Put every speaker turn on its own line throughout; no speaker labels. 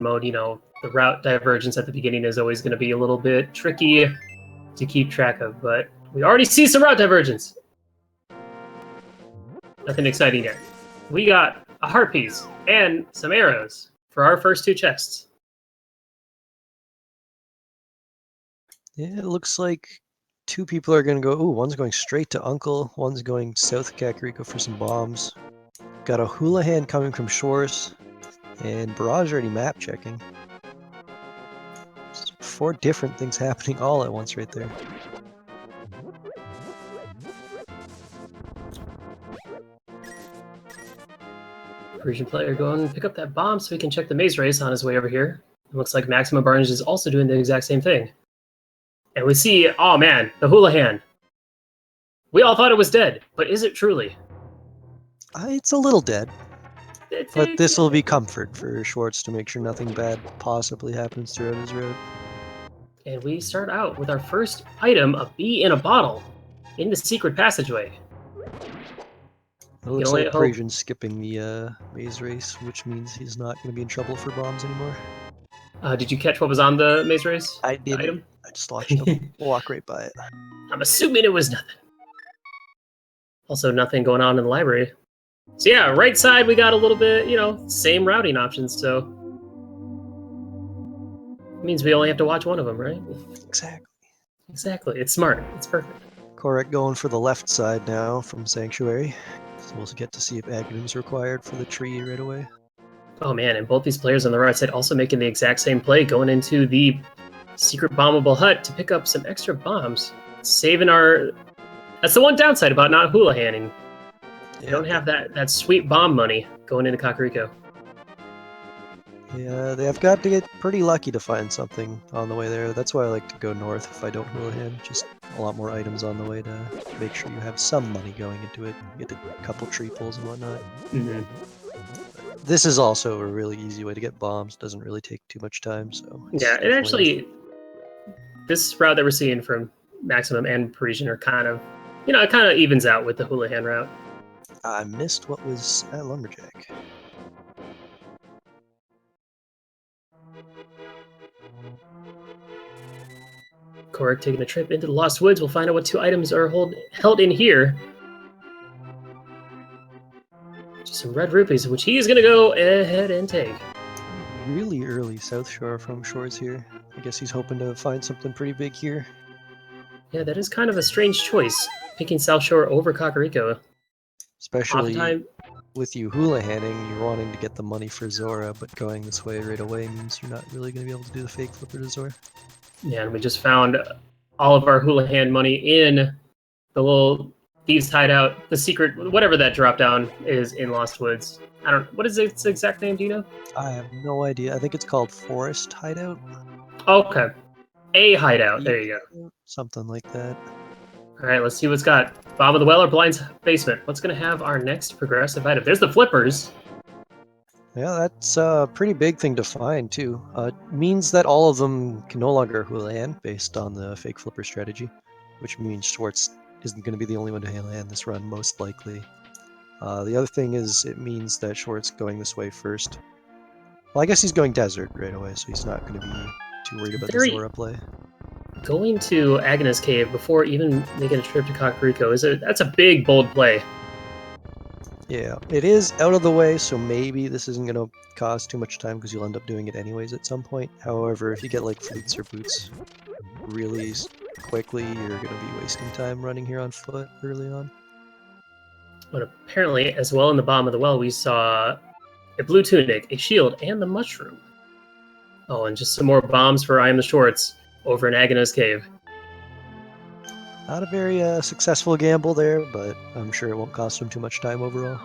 mode, you know, the route divergence at the beginning is always going to be a little bit tricky to keep track of, but we already see some route divergence. Nothing exciting yet. We got a heart piece and some arrows for our first 2 chests.
Yeah, it looks like 2 people are going to go, ooh, one's going straight to Uncle, one's going south of Kakariko for some bombs. Got a Houlihan coming from Shores, and Barrage already map checking. 4 different things happening all at once right there.
Parisian player going to pick up that bomb so he can check the maze race on his way over here. It looks like Maximum Barnes is also doing the exact same thing. And we see, oh man, the Houlihan. We all thought it was dead, but is it truly?
It's a little dead. But this will be comfort for Schwartz to make sure nothing bad possibly happens throughout his road.
And we start out with our first item, a bee in a bottle, in the secret passageway.
It looks like Parisian's skipping the maze race, which means he's not going to be in trouble for bombs anymore.
Did you catch what was on the maze race?
I didn't.
Item?
I just watched him walk right by it.
I'm assuming it was nothing. Also, nothing going on in the library. So yeah, right side we got a little bit, you know, same routing options, so it means we only have to watch one of them, right? Exactly. It's smart. It's perfect.
Kohrek going for the left side now from Sanctuary. So we'll get to see if Aghanim's required for the tree right away.
Oh man, and both these players on the right side also making the exact same play, going into the secret bombable hut to pick up some extra bombs. Saving our... That's the one downside about not Houlihaning. You don't have that sweet bomb money going into Kakariko.
Yeah, they have got to get pretty lucky to find something on the way there. That's why I like to go north if I don't Houlihan. Just a lot more items on the way to make sure you have some money going into it. You get a couple tree pulls and whatnot.
Mm-hmm.
This is also a really easy way to get bombs. Doesn't really take too much time. So
yeah, it actually... This route that we're seeing from Maximum and Parisian are kind of... You know, it kind of evens out with the Houlihan route.
I missed what was at Lumberjack.
Kohrek taking a trip into the Lost Woods. We'll find out what 2 items are held in here. Just some red rupees, which he is going to go ahead and take.
Really early South Shore from Shores here. I guess he's hoping to find something pretty big here.
Yeah, that is kind of a strange choice, picking South Shore over Kakariko.
Especially with you Houlihaning, you're wanting to get the money for Zora, but going this way right away means you're not really going to be able to do the fake flipper to Zora.
Yeah, and we just found all of our Houlihan money in the little thieves hideout, the secret, whatever that drop down is in Lost Woods. I don't... What is its exact name, do you know?
I have no idea. I think it's called Forest Hideout.
Okay. A hideout, there you go.
Something like that.
Alright, let's see what's got. Bomb of the Well or Blind's Basement. What's going to have our next progressive item? There's the flippers.
Yeah, that's a pretty big thing to find, too. It means that all of them can no longer Houlihan based on the fake flipper strategy, which means Schwartz isn't going to be the only one to Houlihan this run, most likely. The other thing is it means that Schwartz going this way first. Well, I guess he's going desert right away, so he's not going to be too worried about the Zora play. Going
to Aghanis Cave before even making a trip to Kakariko, that's a big, bold play.
Yeah, it is out of the way, so maybe this isn't going to cost too much time because you'll end up doing it anyways at some point. However, if you get like flutes or boots really quickly, you're going to be wasting time running here on foot early on.
But apparently, as well in the bottom of the well, we saw a blue tunic, a shield, and the mushroom. Oh, and just some more bombs for I Am the Schwarz over in Aghanis Cave.
Not a very successful gamble there, but I'm sure it won't cost him too much time overall.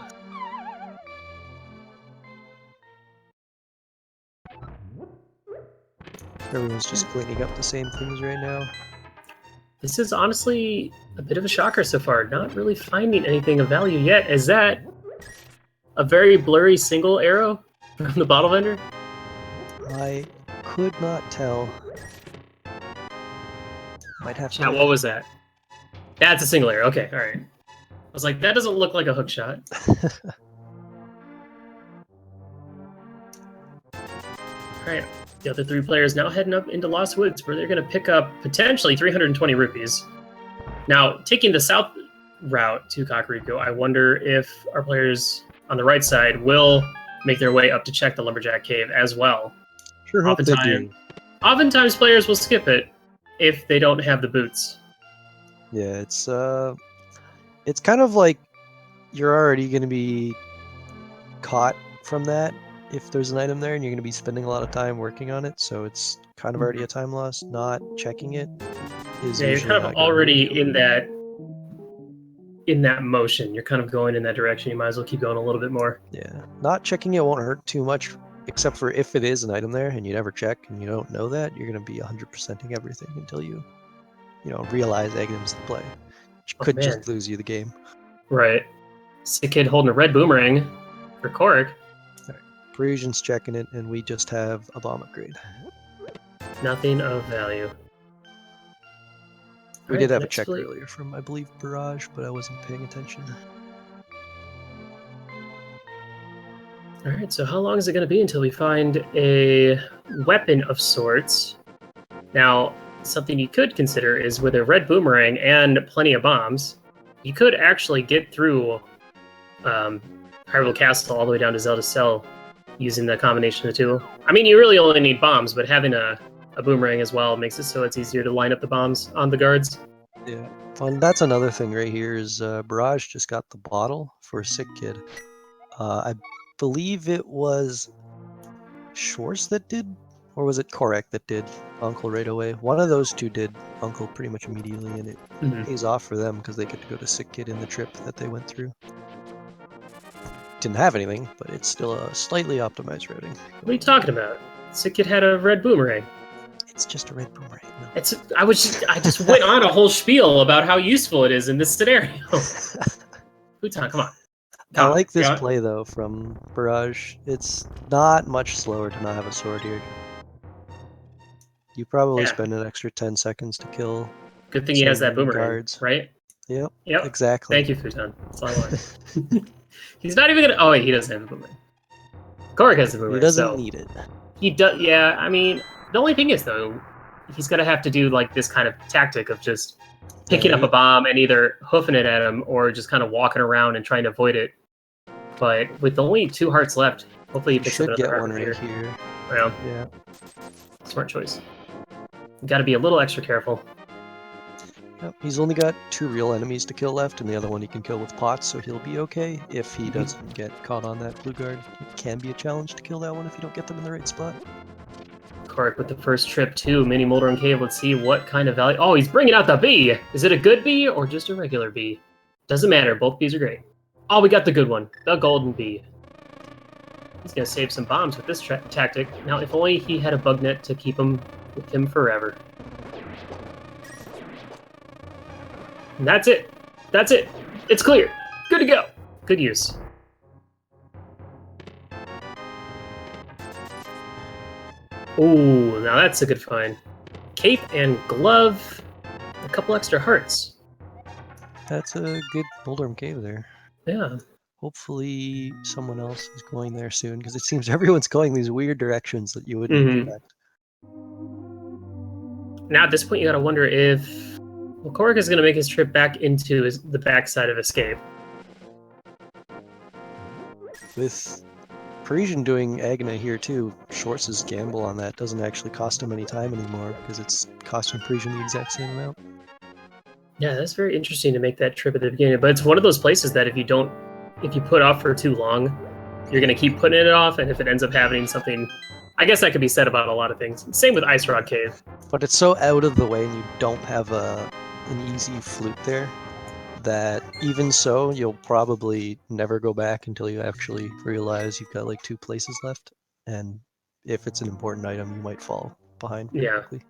Everyone's just cleaning up the same things right now.
This is honestly a bit of a shocker so far. Not really finding anything of value yet. Is that a very blurry single arrow from the bottle vendor?
I could not tell. Might have to...
Chat, what was that? That's a single arrow. Okay, all right. I was like, that doesn't look like a hook shot. All right, the other 3 players now heading up into Lost Woods, where they're going to pick up potentially 320 rupees. Now, taking the south route to Kakariko, I wonder if our players on the right side will make their way up to check the Lumberjack Cave as well.
Sure hope they do.
Oftentimes players will skip it if they don't have the boots.
Yeah, it's kind of like you're already going to be caught from that if there's an item there, and you're going to be spending a lot of time working on it, so it's kind of already a time loss. Not checking it is
you're
usually
kind
not
of
gonna
already
hurt you.
in that motion. You're kind of going in that direction. You might as well keep going a little bit more.
Yeah, not checking it won't hurt too much, except for if it is an item there and you never check and you don't know that, you're going to be 100%ing everything until you realize items in play, which could just lose you the game.
Right. Sick kid holding a red boomerang for Kohrek.
Right. Parisian's checking it, and we just have a bomb upgrade.
Nothing of value.
We did have a check earlier from, I believe, Barrage, but I wasn't paying attention.
Alright, so how long is it going to be until we find a weapon of sorts? Now, something you could consider is with a red boomerang and plenty of bombs, you could actually get through Hyrule Castle all the way down to Zelda Cell using the combination of the two. I mean, you really only need bombs, but having a boomerang as well makes it so it's easier to line up the bombs on the guards.
Yeah, fun. That's another thing right here is Barrage just got the bottle for a sick kid. I believe it was Schwarz that did, or was it Kohrek that did Uncle right away? One of those two did Uncle pretty much immediately, and it pays off for them because they get to go to sick kid in the trip that they went through. Didn't have anything, but it's still a slightly optimized routing.
What are you talking about? Sick kid had a red boomerang.
It's just a red boomerang. No.
I just went on a whole spiel about how useful it is in this scenario. Futon, come on.
I like this play though from Barrage. It's not much slower to not have a sword here. You probably spend an extra 10 seconds to kill.
Good thing he has that boomerang, guards. Right?
Yep. Exactly.
Thank you, Futon. That's all I want. He's not even gonna. Oh wait, he doesn't have a boomerang. Kohrek has the boomerang.
He doesn't need it.
He does. Yeah, I mean, the only thing is though, he's gonna have to do like this kind of tactic of just picking up a bomb and either hoofing it at him or just kind of walking around and trying to avoid it. But with only 2 hearts left, hopefully he picks up another heart right here. Well, yeah. Smart choice. You got to be a little extra careful.
Yep, he's only got 2 real enemies to kill left, and the other one he can kill with pots, so he'll be okay if he doesn't get caught on that blue guard. It can be a challenge to kill that one if you don't get them in the right spot.
Kohrek with the first trip to Mini Moldorm Cave. Let's see what kind of value. Oh, he's bringing out the bee. Is it a good bee or just a regular bee? Doesn't matter. Both bees are great. Oh, we got the good one. The golden bee. He's going to save some bombs with this tactic. Now, if only he had a bug net to keep him with him forever. And that's it. That's it. It's clear. Good to go. Good use. Ooh, now that's a good find. Cape and glove. A couple extra hearts.
That's a good Moldorm Cave there.
Yeah.
Hopefully someone else is going there soon, because it seems everyone's going these weird directions that you wouldn't expect.
Now at this point you gotta wonder if Kohrek is gonna make his trip back into the backside of Escape.
With Parisian doing Agna here too, Schwartz's gamble on that doesn't actually cost him any time anymore, because it's costing Parisian the exact same amount.
Yeah, that's very interesting to make that trip at the beginning, but it's one of those places that if you put off for too long, you're going to keep putting it off, and if it ends up happening something, I guess that could be said about a lot of things. Same with Ice Rock Cave.
But it's so out of the way, and you don't have an easy flute there, that even so, you'll probably never go back until you actually realize you've got like 2 places left, and if it's an important item, you might fall behind.
Yeah. Quickly.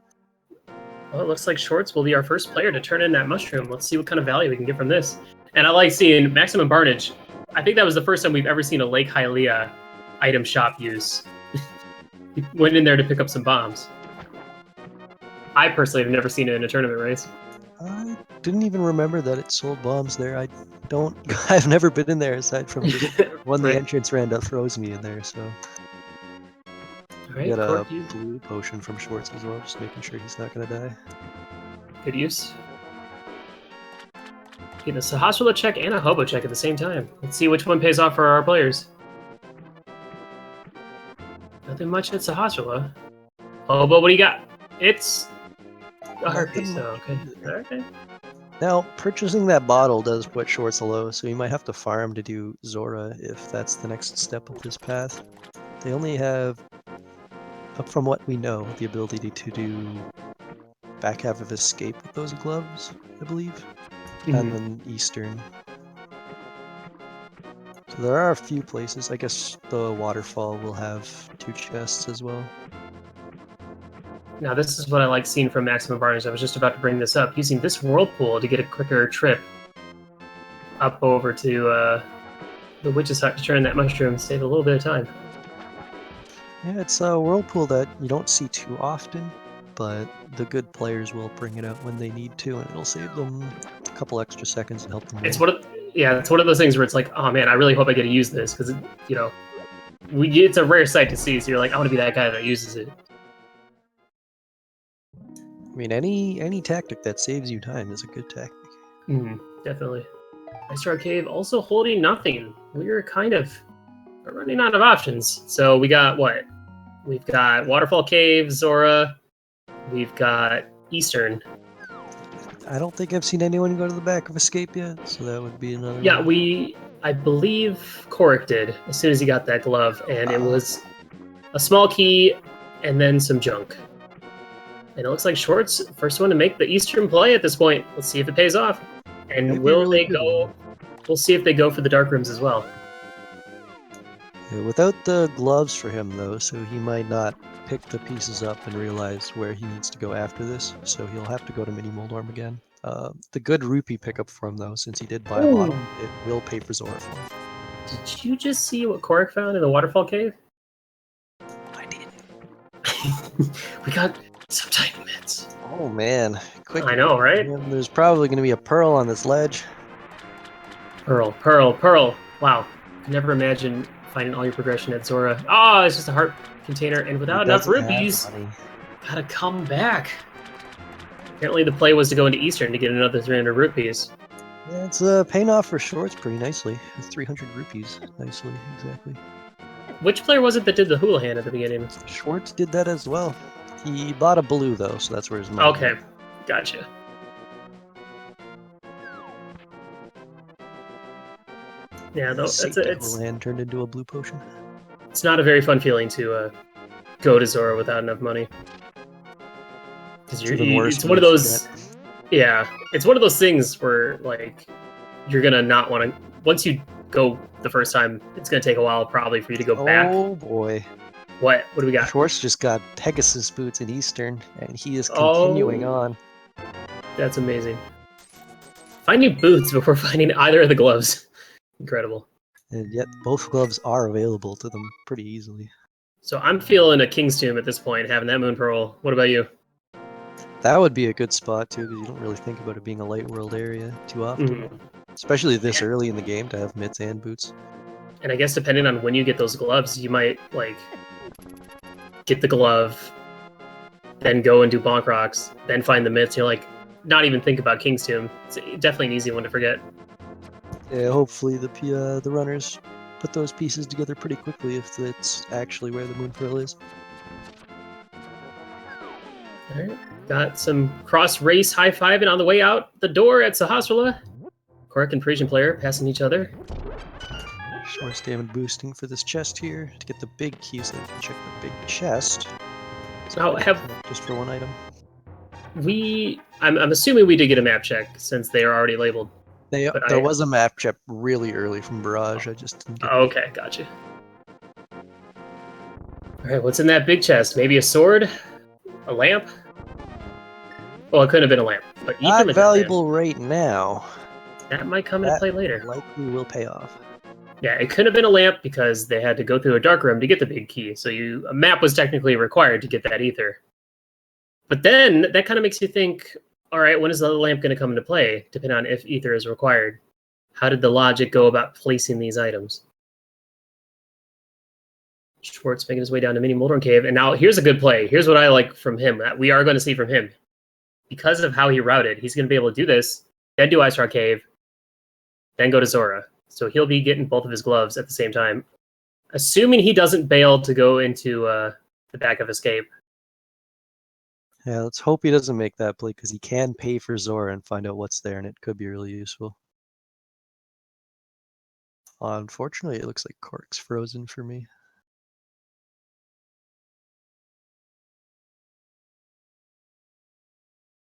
Well, it looks like Schwartz will be our first player to turn in that mushroom. Let's see what kind of value we can get from this. And I like seeing Maximum Barnage. I think that was the first time we've ever seen a Lake Hylia item shop use. Went in there to pick up some bombs. I personally have never seen it in a tournament race.
I didn't even remember that it sold bombs there. I've never been in there aside from when the entrance Randa throws me in there, so.
All right,
Get a
Kohrek, you-
blue potion from Schwartz as well, just making sure he's not going to die.
good use. Getting a Sahasrahla check and a Hobo check at the same time. Let's see which one pays off for our players. Nothing much at Sahasrahla. Hobo, what do you got? It's a Harpies.
Nothing
Oh, okay. Okay.
Now, purchasing that bottle does put Schwartz low, so you might have to farm to do Zora if that's the next step of this path. They only have, from what we know, the ability to do back half of escape with those gloves, I believe, and then Eastern. So there are a few places. I guess the waterfall will have 2 chests as well.
Now, this is what I like seeing from Maximum Barnes. I was just about to bring this up. Using this whirlpool to get a quicker trip up over to the Witch's Hut to turn that mushroom, save a little bit of time.
Yeah, it's a whirlpool that you don't see too often, but the good players will bring it out when they need to, and it'll save them a couple extra seconds and help them win.
It's one of those things where it's like, oh man, I really hope I get to use this because it's a rare sight to see. So you're like, I want to be that guy that uses it.
I mean, any tactic that saves you time is a good tactic.
Definitely. Ice Star Cave also holding nothing. We're kind of running out of options. So we got what? We've got Waterfall Cave, Zora. We've got Eastern.
I don't think I've seen anyone go to the back of Escape yet, so that would be another
Yeah,
one.
I believe Kohrek did as soon as he got that glove, and it was a small key and then some junk. And it looks like Schwartz, first one to make the Eastern play at this point. Let's see if it pays off. And will they go? We'll see if they go for the dark rooms as well.
Yeah, without the gloves for him, though, so he might not pick the pieces up and realize where he needs to go after this, so he'll have to go to Mini Moldorm again. The good rupee pickup for him, though, since he did buy a bottle, it will pay for Zora for him.
Did you just see what Kohrek found in the Waterfall Cave?
I did.
We got some tiny mitts.
Oh, man. Quick.
I know, right?
There's probably going to be a pearl on this ledge.
Pearl, pearl, pearl. Wow. Could never imagine finding all your progression at Zora. Oh, it's just a heart container, and without enough rupees, gotta come back. Apparently the play was to go into Eastern to get another 300 rupees.
Yeah, it's paying off for Schwartz pretty nicely. 300 rupees. Nicely, exactly.
Which player was it that did the hula hand at the beginning?
Schwartz did that as well. He bought a blue, though, so that's where his money
Okay,
went.
gotcha. Yeah, though it's
land turned into a blue potion.
It's not a very fun feeling to go to Zora without enough money. Because it's one of those. Yeah, it's one of those things where like you're gonna not want to. Once you go the first time, it's gonna take a while probably for you to go back.
Oh boy!
What do we got?
Schwartz just got Pegasus boots in Eastern, and he is continuing on.
That's amazing. Finding boots before finding either of the gloves. Incredible.
And yet both gloves are available to them pretty easily.
So I'm feeling a King's Tomb at this point, having that Moon Pearl. What about you?
That would be a good spot too, because you don't really think about it being a light world area too often. Especially this early in the game to have mitts and boots.
And I guess depending on when you get those gloves, you might like get the glove, then go and do Bonk Rocks, then find the mitts. You're like, not even think about King's Tomb. It's definitely an easy one to forget.
Yeah, hopefully the runners put those pieces together pretty quickly if that's actually where the Moon Pearl is.
Alright, got some cross-race high-fiving on the way out the door at Sahasrahla. Kohrek and Parisian player passing each other.
Schwartz damage boosting for this chest here to get the big key so they can check the big chest.
So
just for one item.
I'm assuming we did get a map check since they are already labeled.
There was a map check really early from Barrage. I just didn't get
okay, gotcha. Alright, what's in that big chest? Maybe a sword? A lamp? Well, it couldn't have been a lamp. But
not valuable right now.
That might come into play later.
Likely will pay off.
Yeah, it could have been a lamp because they had to go through a dark room to get the big key. So a map was technically required to get that ether. But then that kind of makes you think, all right, when is the lamp going to come into play, depending on if ether is required? How did the logic go about placing these items? Schwartz making his way down to Mini Moldorm Cave. And now here's a good play. Here's what I like from him. That we are going to see from him. Because of how he routed, he's going to be able to do this, then do Ice Rock Cave, then go to Zora. So he'll be getting both of his gloves at the same time. Assuming he doesn't bail to go into the back of Escape.
Yeah, let's hope he doesn't make that play because he can pay for Zora and find out what's there, and it could be really useful. Unfortunately, it looks like Kohrek's frozen for me.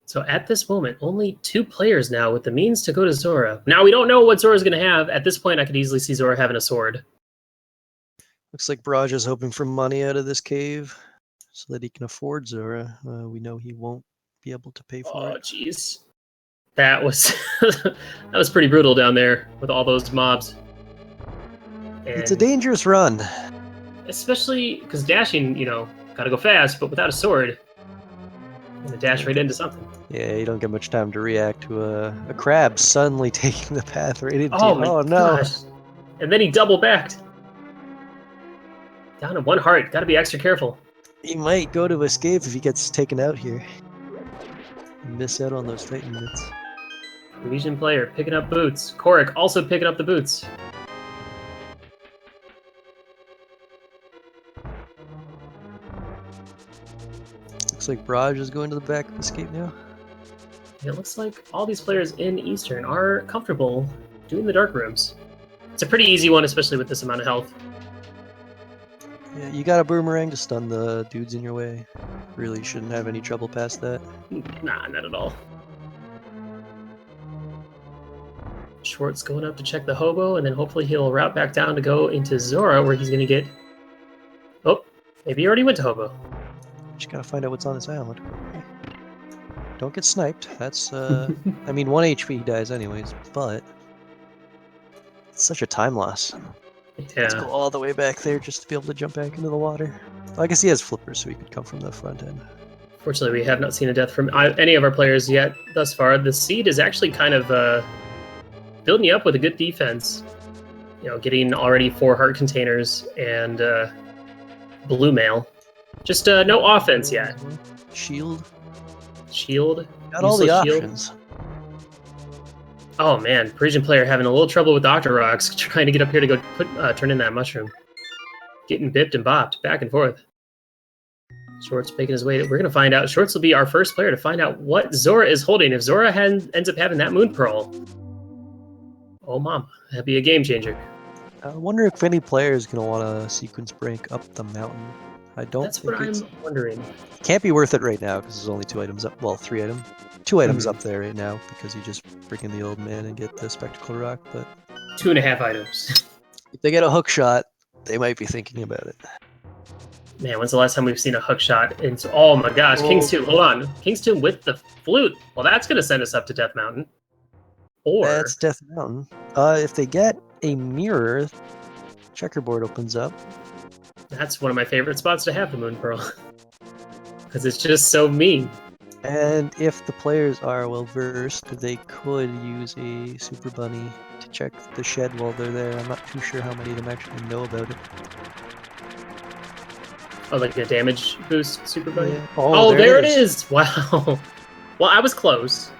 So at this moment, only 2 players now with the means to go to Zora. Now, we don't know what Zora's going to have. At this point, I could easily see Zora having a sword.
Looks like Barrage is hoping for money out of this cave so that he can afford Zora. We know he won't be able to pay for it.
Oh, jeez. That was that was pretty brutal down there with all those mobs. And
it's a dangerous run.
especially because dashing, gotta go fast, but without a sword, you're gonna dash right into something.
Yeah, you don't get much time to react to a crab suddenly taking the path right into
Oh
you.
my
Oh no!
gosh! And then he double backed. Down to 1 heart. Gotta be extra careful.
He might go to escape if he gets taken out here. Miss out on those Titan bits.
Parisian player picking up boots. Kohrek also picking up the boots.
Looks like Barrage is going to the back of escape now.
It looks like all these players in Eastern are comfortable doing the dark rooms. It's a pretty easy one, especially with this amount of health.
Yeah, you got a boomerang to stun the dudes in your way. Really shouldn't have any trouble past that.
Nah, not at all. Schwartz going up to check the hobo, and then hopefully he'll route back down to go into Zora, where he's going to get... Oh, maybe he already went to hobo.
Just gotta find out what's on this island. Don't get sniped. That's, I mean, 1 HP he dies anyways, but... It's such a time loss.
Yeah.
Let's go all the way back there just to be able to jump back into the water. Well, I guess he has flippers, so he could come from the front end.
Fortunately, we have not seen a death from any of our players yet thus far. The Seed is actually kind of building you up with a good defense. Getting already 4 heart containers and blue mail. Just no offense yet.
Shield. Got all the options.
Oh man, Parisian player having a little trouble with Dr. Rocks, trying to get up here to go turn in that mushroom. Getting bipped and bopped, back and forth. Schwartz making his way. We're going to find out. Schwartz will be our first player to find out what Zora is holding. If Zora ends up having that Moon Pearl, oh mom, that'd be a game changer.
I wonder if any player is going to want to sequence break up the mountain. I don't
That's
think
what I'm wondering.
Can't be worth it right now because there's only 2 items up. Well, 3 items. 2 items up there right now because you just bring in the old man and get the spectacle rock. But
2.5 items.
If they get a hook shot, they might be thinking about it.
Man, when's the last time we've seen a hook shot? Oh my gosh, King's Tomb. Hold on. King's Tomb with the flute. Well, that's going to send us up to Death Mountain. Or
that's Death Mountain. If they get a mirror, checkerboard opens up.
That's one of my favorite spots to have the Moon Pearl. Because it's just so mean.
And if the players are well versed, they could use a Super Bunny to check the shed while they're there. I'm not too sure how many of them actually know about it.
Oh, like a damage boost Super Bunny?
Yeah.
Oh, there it is! Wow. Well, I was close.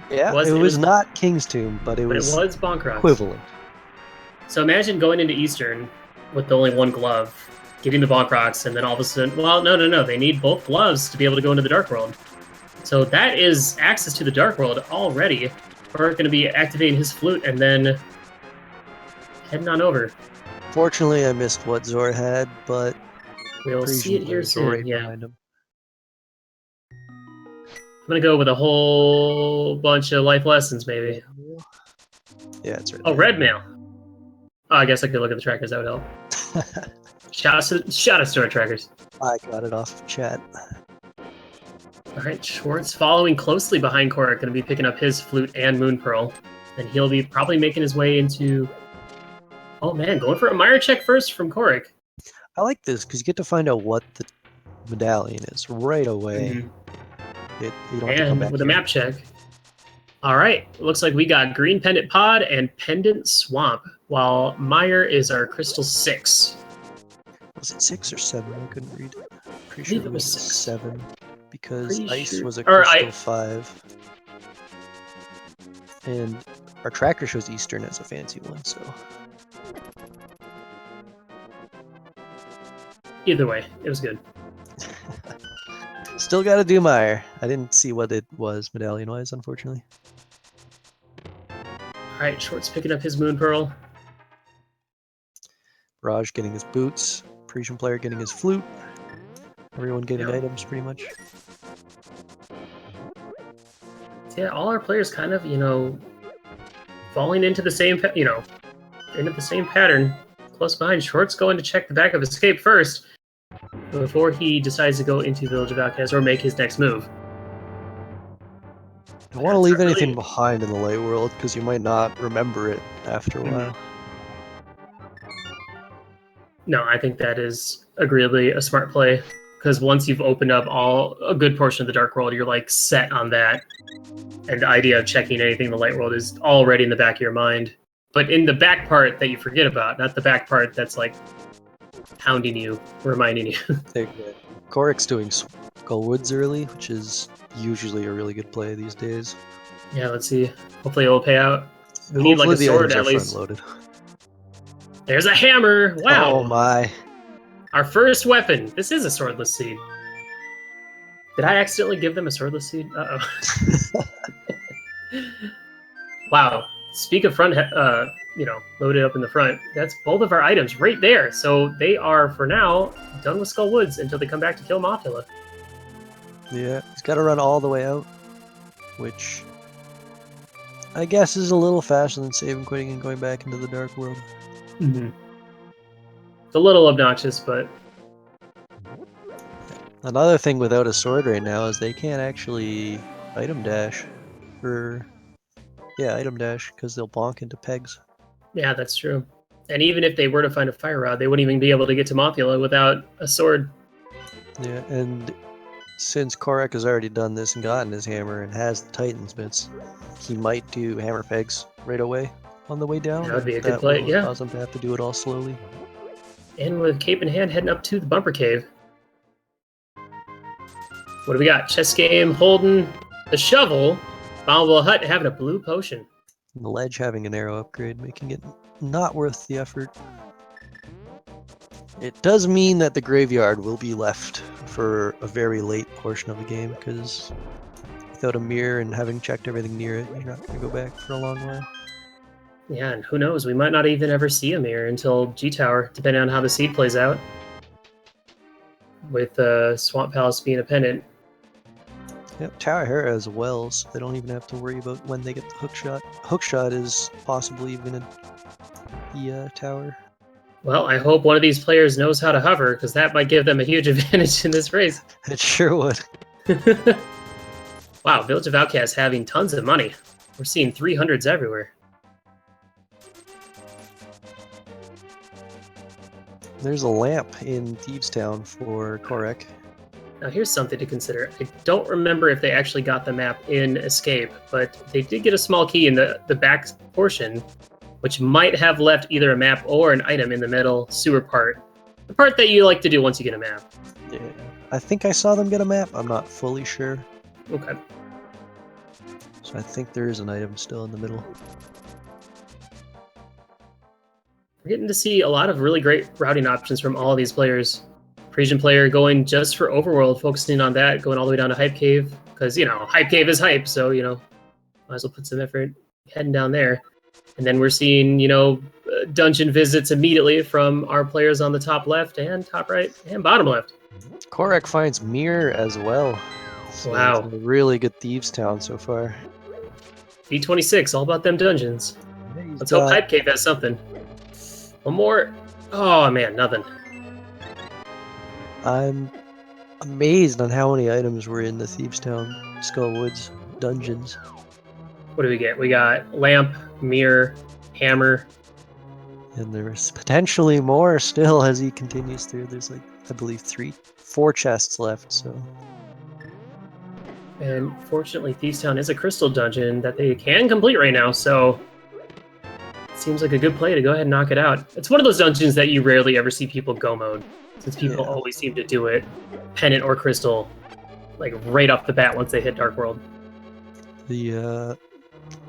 Yeah, it was not King's Tomb, but it was
Bonkrocks.
Equivalent.
So imagine going into Eastern with only 1 glove, getting the Bonkrocks, and then all of a sudden, well, no, they need both gloves to be able to go into the Dark World. So that is access to the Dark World already. We're going to be activating his flute and then heading on over.
Fortunately, I missed what Zora had, but
we'll see it here soon.
Right
yeah.
behind him.
I'm going to go with a whole bunch of life lessons, maybe.
Yeah, it's right.
Oh, red mail. Oh, I guess I could look at the trackers. That would help. Shout out to our trackers.
I got it off of chat.
All right, Schwartz following closely behind Kohrek, going to be picking up his flute and Moon Pearl. And he'll be probably making his way into... Oh man, going for a Meyer check first from Kohrek.
I like this because you get to find out what the medallion is right away.
Mm-hmm.
You don't have to come back
with a map check. All right, looks like we got Green Pendant Pod and Pendant Swamp, while Meyer is our Crystal 6.
Was it 6 or 7? I couldn't read. Pretty
believe
sure
it was 6.
7 because
Pretty
ice
sure-
was a
or
crystal 5. And our tracker shows Eastern as a fancy one, so.
Either way, it was good.
Still gotta do Meyer. I didn't see what it was medallion-wise, unfortunately.
Alright, Short's picking up his Moon Pearl.
Raj getting his boots. Parisian player getting his flute. Everyone getting
Yep.
items, pretty much.
Yeah, all our players kind of, falling into the same, into the same pattern. Close behind. Short's going to check the back of Escape first before he decides to go into Village of Outcasts or make his next move.
Don't want to leave anything behind in the light world because you might not remember it after a while.
No, I think that is agreeably a smart play because once you've opened up a good portion of the Dark World, you're like set on that. And the idea of checking anything in the light world is already in the back of your mind. But in the back part that you forget about, not the back part that's like hounding you, reminding you.
Kohrek's doing Skullwoods early, which is usually a really good play these days.
Yeah, let's see. Hopefully it'll pay out. We need like a sword at least. There's a hammer! Wow!
Oh my.
Our first weapon. This is a swordless seed. Did I accidentally give them a swordless seed? Uh-oh. Wow. Speak of front, loaded up in the front. That's both of our items right there. So they are, for now, done with Skull Woods until they come back to kill Mothula.
Yeah, he's got to run all the way out, which I guess is a little faster than saving, quitting, and going back into the Dark World.
Mm-hmm. It's a little obnoxious, but...
Another thing without a sword right now is they can't actually item dash. Item dash, because they'll bonk into pegs. Yeah,
that's true. And even if they were to find a fire rod, they wouldn't even be able to get to Mothula without a sword.
Yeah, and since Kohrek has already done this and gotten his hammer and has the Titan's bits, he might do hammer pegs right away on the way down.
That would be a good play, yeah.
Cause him to have to do it all slowly.
And with cape in hand, heading up to the Bumper Cave. What do we got? Chess game, holding the shovel, Bombable Hut having a blue potion.
And the ledge having an arrow upgrade, making it not worth the effort. It does mean that the graveyard will be left for a very late portion of the game, because without a mirror and having checked everything near it, you're not going to go back for a long while.
Yeah, and who knows, we might not even ever see a mirror until G-Tower, depending on how the seed plays out. With Swamp Palace being a pendant.
Yep, Tower Hera as well, so they don't even have to worry about when they get the hookshot. Hookshot is possibly even the tower.
Well, I hope one of these players knows how to hover, because that might give them a huge advantage in this race.
It sure would.
Wow, Village of Outcasts having tons of money. We're seeing 300s everywhere.
There's a lamp in Thieves Town for Kohrek.
Now here's something to consider. I don't remember if they actually got the map in Escape, but they did get a small key in the back portion, which might have left either a map or an item in the middle sewer part. The part that you like to do once you get a map.
Yeah, I think I saw them get a map. I'm not fully sure.
Okay.
So I think there is an item still in the middle.
We're getting to see a lot of really great routing options from all of these players. Parisian player going just for Overworld, focusing on that, going all the way down to Hype Cave, because, Hype Cave is hype, so, might as well put some effort heading down there. And then we're seeing, dungeon visits immediately from our players on the top left and top right and bottom left.
Kohrek finds Mirror as well. So
wow.
It's a really good Thieves Town so far.
V26, all about them dungeons. Yeah, let's hope Hype Cave has something. One more. Oh, man, nothing.
I'm amazed on how many items were in the Thieves Town Skullwoods dungeons.
What do we get? We got lamp, mirror, hammer.
And there's potentially more still as he continues through. There's I believe 4 chests left, so.
And fortunately, Thieves Town is a crystal dungeon that they can complete right now, so let's seems like a good play to go ahead and knock it out. It's one of those dungeons that you rarely ever see people go mode, since people always seem to do it Pennant or Crystal, like right off the bat once they hit Dark World.
The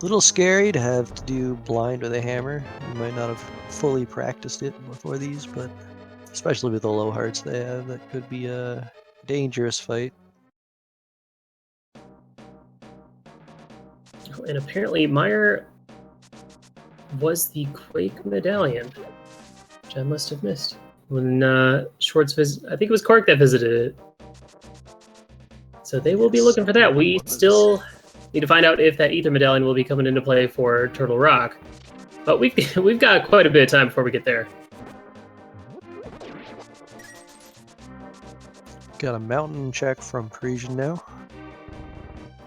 little scary to have to do blind with a hammer. You might not have fully practiced it before these, but especially with the low hearts they have, that could be a dangerous fight.
And apparently Meyer was the Quake medallion, which I must have missed when Schwartz visited. I think it was Kohrek that visited it. So they will be looking for that. We still need to find out if that Ether medallion will be coming into play for Turtle Rock, but we've got quite a bit of time before we get there.
Got a mountain check from Parisian now.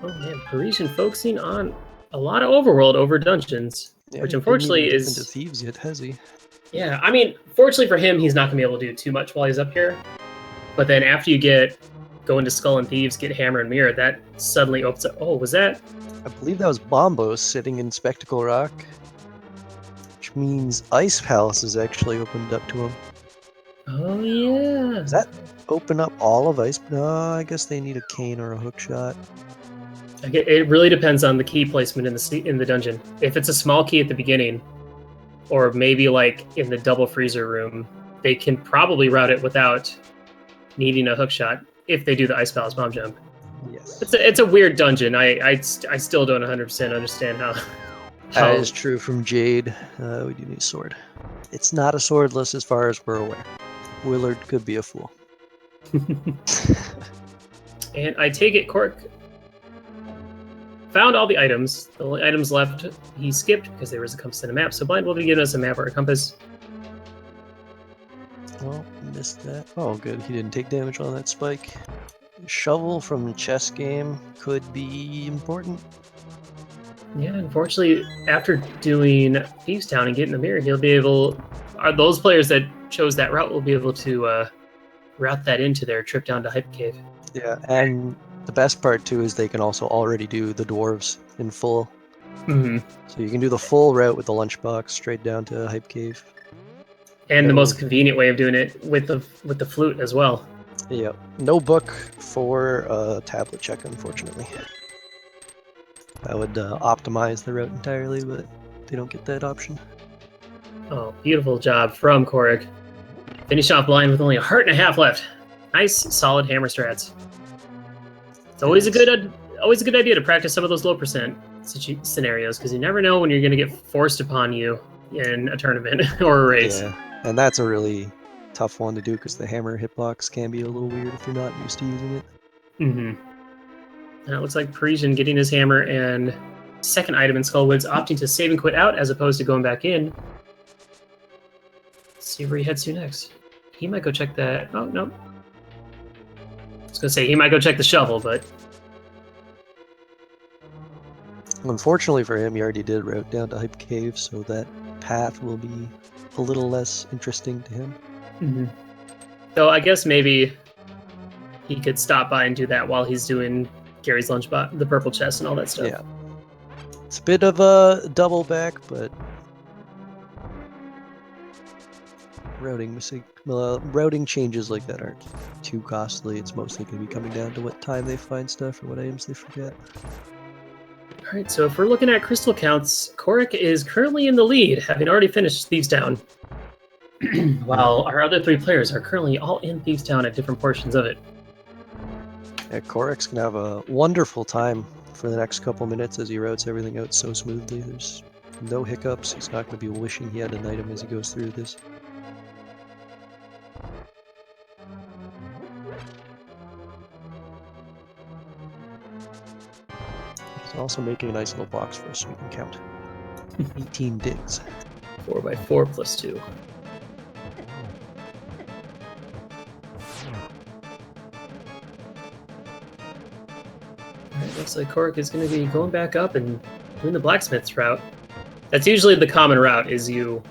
Oh man, Parisian focusing on a lot of Overworld over dungeons, which unfortunately is
into thieves yet, has he?
Yeah, I mean, fortunately for him, he's not gonna be able to do too much while he's up here. But then after you go into Skull and Thieves, get Hammer and Mirror, that suddenly opens up. Oh, was that?
I believe that was Bombos sitting in Spectacle Rock, which means Ice Palace is actually opened up to him.
Oh yeah.
Does that open up all of Ice? No, I guess they need a cane or a hook shot.
It really depends on the key placement in the dungeon. If it's a small key at the beginning, or maybe like in the double freezer room, they can probably route it without needing a hook shot if they do the Ice Palace bomb jump.
Yes.
It's a weird dungeon. I still don't 100% understand how.
That is true from Jade. We do need a sword. It's not a swordless as far as we're aware. Willard could be a fool.
And I take it Kohrek found all the items. The only items left he skipped because there was a compass and a map. So Blind will be giving us a map or a compass.
Oh, missed that. Oh, good. He didn't take damage on that spike. Shovel from chess game could be important.
Yeah, unfortunately, after doing Thieves Town and getting the mirror, he'll be able. Those players that chose that route will be able to route that into their trip down to Hype Cave.
Yeah, and the best part too is they can also already do the dwarves in full.
Mm-hmm.
So you can do the full route with the lunchbox straight down to Hype Cave.
And the most convenient way of doing it with the flute as well.
Yeah, no book for tablet check, unfortunately. That would optimize the route entirely, but they don't get that option.
Oh, beautiful job from Kohrek. Finish off Blind with only a heart and a half left. Nice, solid hammer strats. It's always a good idea to practice some of those low percent scenarios because you never know when you're going to get forced upon you in a tournament or a race.
Yeah, and that's a really tough one to do because the hammer hitbox can be a little weird if you're not used to using it.
Mm-hmm. And it looks like Parisian getting his hammer and second item in Skullwoods opting to save and quit out as opposed to going back in. Let's see where he heads to next. He might go check that. Oh, no. I was going to say he might go check the shovel, but...
Unfortunately for him, he already did route down to Hype Cave, so that path will be a little less interesting to him.
Mm-hmm. So I guess maybe he could stop by and do that while he's doing Gary's lunchbox, the purple chest, and all that stuff.
Yeah, it's a bit of a double back, but routing changes like that aren't too costly. It's mostly going to be coming down to what time they find stuff or what items they forget.
All right, so if we're looking at crystal counts, Kohrek is currently in the lead, having already finished Thieves Town, while our other three players are currently all in Thieves Town at different portions of it.
Yeah, Kohrek's going to have a wonderful time for the next couple minutes as he routes everything out so smoothly. There's no hiccups. He's not going to be wishing he had an item as he goes through this. He's also making a nice little box for us so we can count. 18 digs.
4x4 plus 2. Alright, looks like Kohrek is going to be going back up and doing the blacksmith's route. That's usually the common route, is you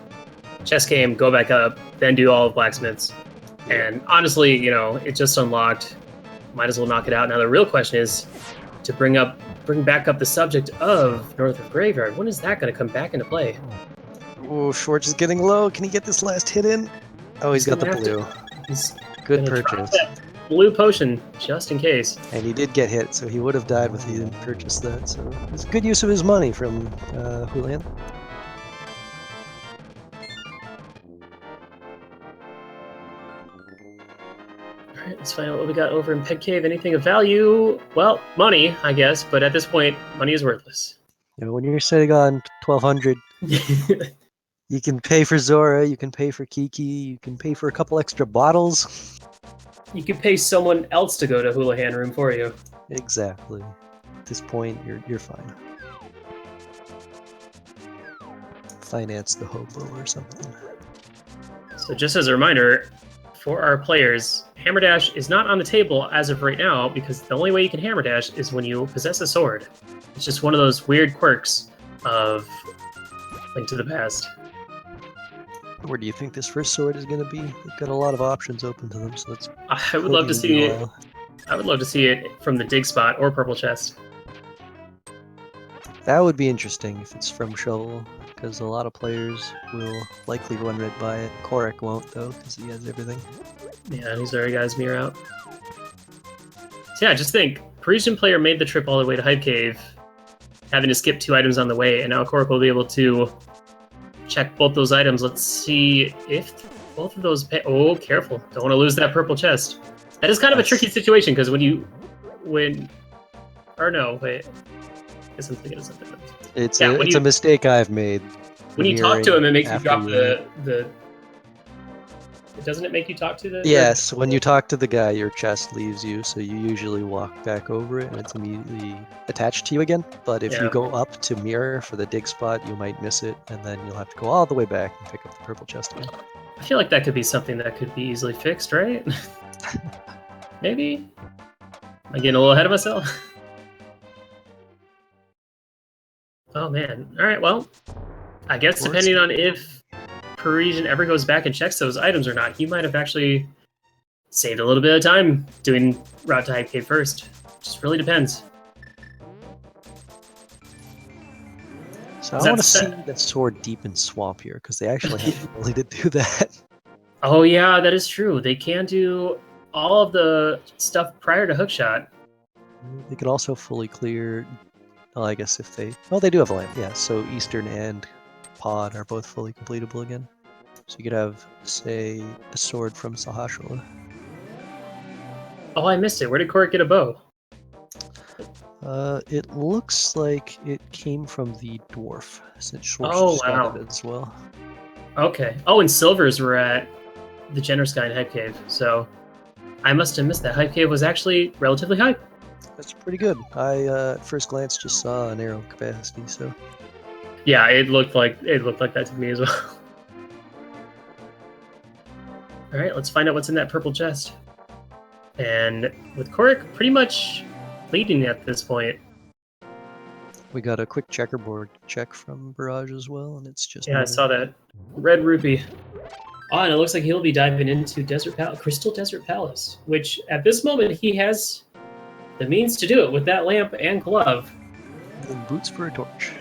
chess game, go back up, then do all of blacksmiths. And honestly, you know, it just unlocked. Might as well knock it out. Now the real question is to bring back up the subject of North of Graveyard. When is that going to come back into play?
Oh, Schwartz is getting low. Can he get this last hit in? Oh, he's got the
gonna have
blue.
He's
Good
gonna drop
purchase.
that blue potion just in case.
And he did get hit, so he would have died if he didn't purchase that. So it's a good use of his money from Julian.
Alright, let's find out what we got over in Peg Cave. Anything of value? Well, money, I guess, but at this point, money is worthless.
You know, when you're sitting on 1,200, you can pay for Zora, you can pay for Kiki, you can pay for a couple extra bottles.
You could pay someone else to go to Houlihan Room for you.
Exactly. At this point, you're fine. Finance the hobo or something.
So just as a reminder, for our players, Hammer Dash is not on the table as of right now because the only way you can Hammer Dash is when you possess a sword. It's just one of those weird quirks of Link to the Past.
Where do you think this first sword is going to be? They've got a lot of options open to them, so it's
I would love to see it. I would love to see it from the dig spot or purple chest.
That would be interesting if it's from Shovel, because a lot of players will likely run red by it. Kohrek won't, though, because he has everything.
Yeah, he's already got his mirror out. So yeah, just think, Parisian player made the trip all the way to Hype Cave, having to skip 2 items on the way, and now Kohrek will be able to check both those items. Let's see if both of those pay. Oh, careful. Don't want to lose that purple chest. That is kind of a tricky situation, because or no, wait. I guess I'm thinking of something else.
It's a mistake I've made.
When you talk to him, it makes you drop the... Doesn't it make you talk to the...
Yes, when you talk to the guy, your chest leaves you, so you usually walk back over it, and it's immediately attached to you again. But if you go up to mirror for the dig spot, you might miss it, and then you'll have to go all the way back and pick up the purple chest again.
I feel like that could be something that could be easily fixed, right? Maybe? Am I getting a little ahead of myself? Oh, man. All right, well, I guess depending on if Parisian ever goes back and checks those items or not, he might have actually saved a little bit of time doing Route to Hype Cave first. Just really depends.
So I want to see that sword deep in Swamp here, because they actually have the ability to do that.
Oh yeah, that is true. They can do all of the stuff prior to Hookshot.
They can also fully clear... Well, I guess if they... Oh, they do have a lamp, yeah. So Eastern and Pod are both fully completable again. So you could have, say, a sword from Sahashwala.
Oh, I missed it. Where did Kohrek get a bow?
It looks like it came from the dwarf, since Schwartz got it as well.
Okay. Oh, and silvers were at the Generous Guy in Hype Cave, so I must have missed that. Hype Cave was actually relatively high.
That's pretty good. I at first glance just saw an arrow capacity, so...
Yeah, it looked like that to me as well. All right, let's find out what's in that purple chest. And with Kohrek pretty much leading at this point.
We got a quick checkerboard check from Barrage as well, and it's just...
Yeah, I saw that. Red rupee. Oh, and it looks like he'll be diving into Crystal Desert Palace, which at this moment he has the means to do it with that lamp and glove.
And boots for a torch.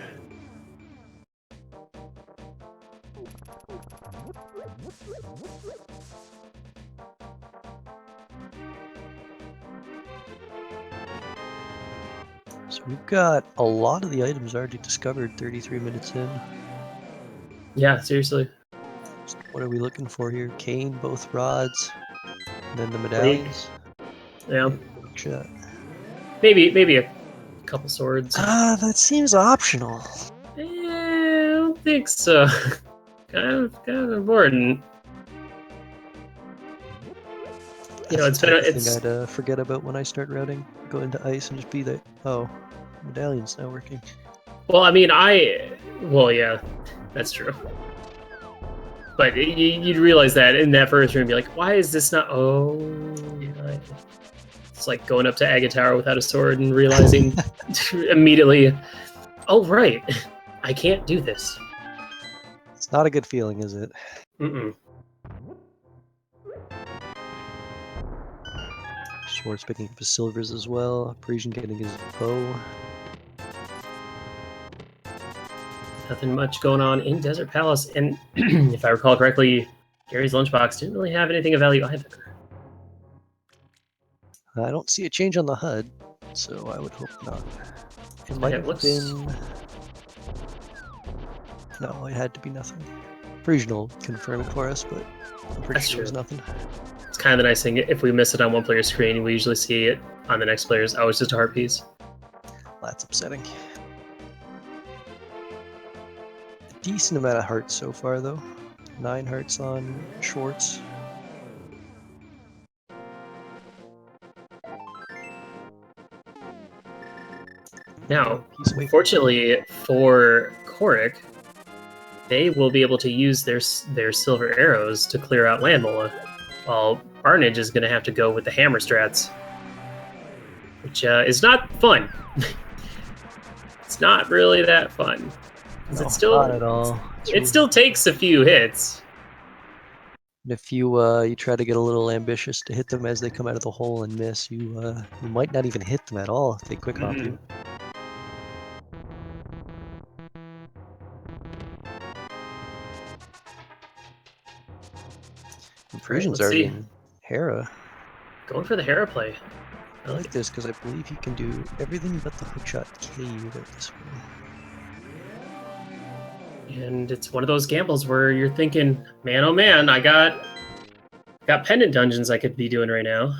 So we've got a lot of the items already discovered 33 minutes in.
Yeah, seriously.
So what are we looking for here? Cane, both rods, and then the medallions.
Yeah.
Shot.
Maybe a couple swords.
That seems optional.
I don't think so. kind of important. You know,
I'd forget about when I start routing. Go into ice and just be there. Oh, medallion's not working.
Well, I mean, yeah, that's true. But you'd realize that in that first room, you're like, why is this not? Oh, it's like going up to Agatara without a sword and realizing immediately, oh right, I can't do this.
It's not a good feeling, is it?
Mm-mm.
Schwartz picking up his silvers as well. Parisian getting his bow.
Nothing much going on in Desert Palace, and if I recall correctly, Gary's lunchbox didn't really have anything of value either.
I don't see a change on the HUD, so I would hope not. It might have been... No, it had to be nothing. Parisian will confirm it for us, but I'm pretty sure it was nothing.
It's kind of the nice thing. If we miss it on one player's screen, we usually see it on the next player's. Oh, it's just a heart piece.
That's upsetting. A decent amount of hearts so far, though. 9 hearts on Schwartz.
Now, fortunately for Kohrek, they will be able to use their silver arrows to clear out Landmola, while Barnage is going to have to go with the hammer strats, which is not fun. It's not really that fun.
No,
it's still,
not at all.
It still takes a few hits.
If you try to get a little ambitious to hit them as they come out of the hole and miss, you might not even hit them at all if they quick hop you. Parisian's already in Hera.
Going for the Hera play.
I like this because I believe he can do everything but the hookshot K without this one.
And it's one of those gambles where you're thinking, man, oh man, I got pendant dungeons I could be doing right now.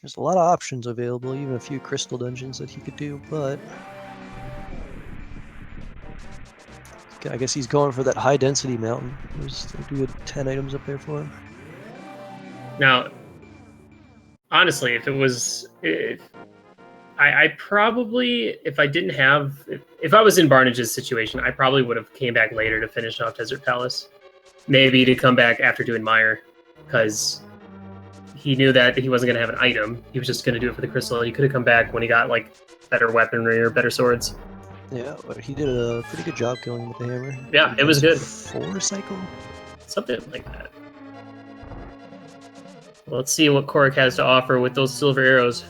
There's a lot of options available, even a few crystal dungeons that he could do, but I guess he's going for that high density mountain. There's a good 10 items up there for him.
Now, honestly, I probably, if I was in Barnage's situation, I probably would have came back later to finish off Desert Palace. Maybe to come back after doing Mire, because he knew that he wasn't going to have an item. He was just going to do it for the crystal. He could have come back when he got like better weaponry or better swords.
Yeah, but he did a pretty good job killing him with the hammer.
Yeah, it was good.
4 cycle?
Something like that. Well, let's see what Kohrek has to offer with those silver arrows.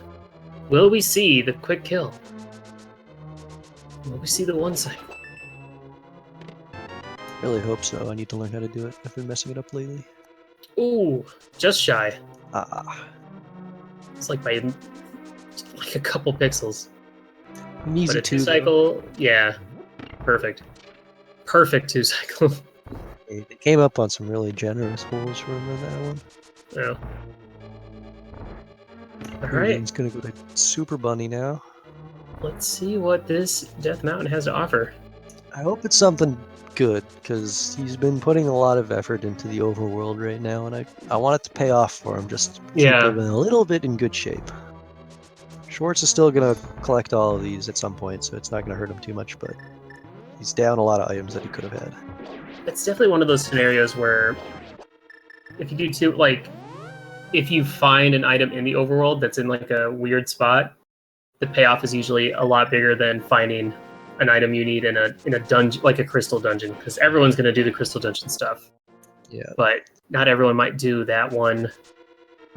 Will we see the quick kill? Will we see the 1 cycle?
Really hope so. I need to learn how to do it. I've been messing it up lately.
Ooh, just shy. It's like by a couple pixels.
An easy
but a 2 cycle, yeah, perfect. Perfect 2 cycle.
They came up on some really generous holes for him in that one.
Yeah. Alright.
He's gonna go to Super Bunny now. Let's
see what this Death Mountain has to offer.
I hope it's something good, because he's been putting a lot of effort into the overworld right now, and I want it to pay off for him, just keep him a little bit in good shape. Schwartz is still going to collect all of these at some point, so it's not going to hurt him too much, but he's down a lot of items that he could have had.
It's definitely one of those scenarios where if you do if you find an item in the overworld that's in like a weird spot, the payoff is usually a lot bigger than finding an item you need in a dungeon, like a crystal dungeon, because everyone's going to do the crystal dungeon stuff.
Yeah.
But not everyone might do that one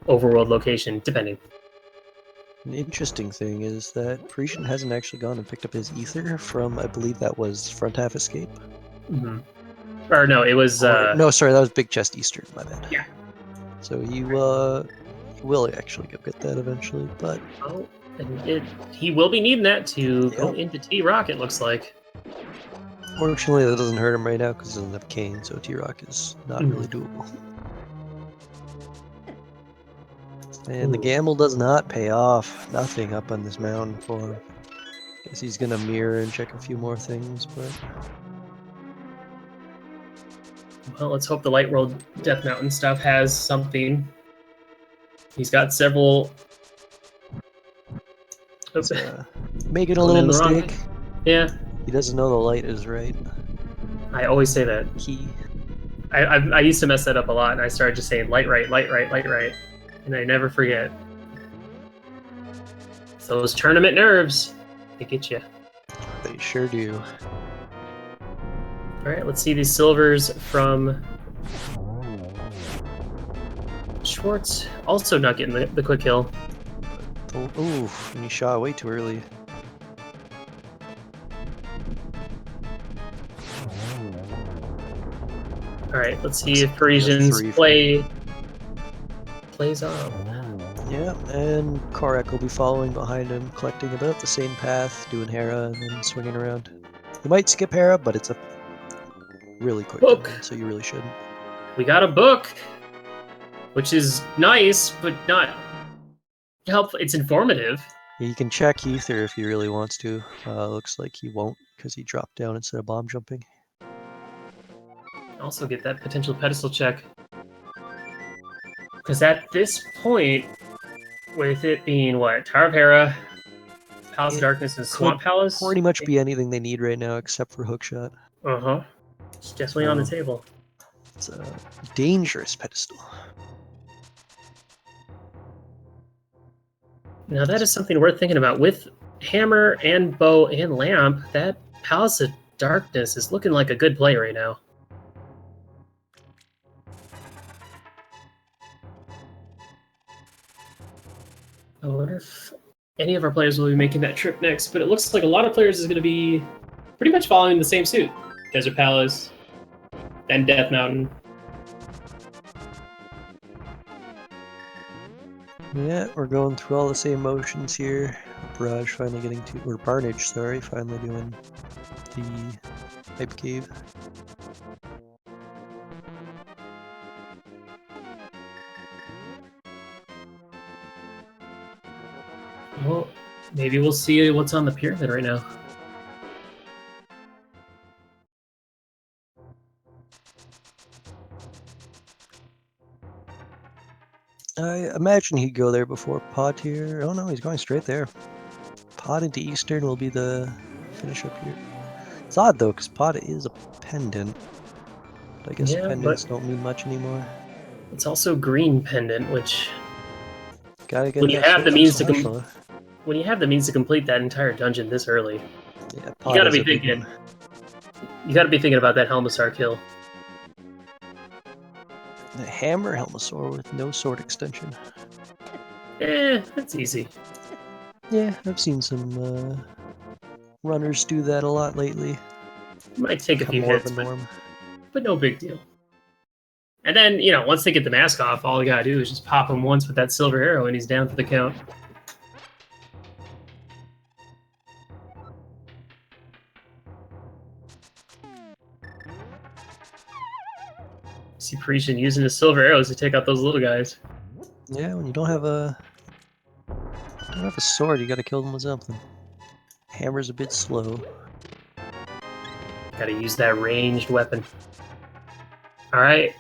overworld location, depending.
An interesting thing is that Parisian hasn't actually gone and picked up his ether from, I believe that was Front Half Escape.
Mm-hmm. Or no, it was...
no, sorry, that was Big Chest Eastern, my bad.
Yeah.
So you will actually go get that eventually, but...
Oh, and he will be needing that to go into T-Rock, it looks like.
Fortunately, that doesn't hurt him right now because he doesn't have Kane, so T-Rock is not really doable. And the gamble does not pay off. Nothing up on this mountain for him. Guess he's gonna mirror and check a few more things, but...
Well, let's hope the Light World Death Mountain stuff has something. He's got several...
Oops. Making a little mistake.
Yeah.
He doesn't know the light is right.
I always say that.
Key.
I used to mess that up a lot, and I started just saying light right, light right, light right. And I never forget. So those tournament nerves, they get you.
They sure do.
All right, let's see these silvers from Schwartz. Also not getting the quick kill.
Oh, and he shot way too early.
All right, let's see if Parisians plays off.
Yeah, and Kohrek will be following behind him, collecting about the same path, doing Hera, and then swinging around. You might skip Hera, but it's a really quick
Book.
dungeon, so you really shouldn't.
We got a book, which is nice, but not helpful. It's informative.
Yeah, you can check Ether if he really wants to. Looks like he won't, because he dropped down instead of bomb jumping.
Also get that potential pedestal check. Because at this point, with it being what? Tower of Hera, Palace of Darkness, and Swamp Palace?
Pretty much be anything they need right now except for hookshot.
Uh-huh. It's definitely on the table.
It's a dangerous pedestal.
Now that is something worth thinking about. With hammer and bow and lamp, that Palace of Darkness is looking like a good play right now. I wonder if any of our players will be making that trip next, but it looks like a lot of players is going to be pretty much following the same suit. Desert Palace, then Death Mountain.
Yeah, we're going through all the same motions here. Barrage finally getting to, or Barnage, sorry, finally doing the Hype Cave.
Well, maybe we'll see what's on the pyramid right now.
I imagine he'd go there before Pod here. Oh no, he's going straight there. Pod into Eastern will be the finish up here. It's odd though, because Pod is a pendant. But I guess pendants don't mean much anymore.
It's also green pendant, which
Gotta get
when you have the means to
when
you have the means to complete that entire dungeon this early,
yeah,
you gotta be thinking. You gotta be thinking about that Helmasaur kill.
The hammer Helmasaur with no sword extension.
That's easy.
Yeah, I've seen some runners do that a lot lately.
Might take a few hits, but no big deal. And then, once they get the mask off, all you gotta do is just pop him once with that silver arrow and he's down for the count. See Parisian using his silver arrows to take out those little guys.
Yeah, when you don't have a sword, you gotta kill them with something. Hammer's a bit slow.
Gotta use that ranged weapon. Alright.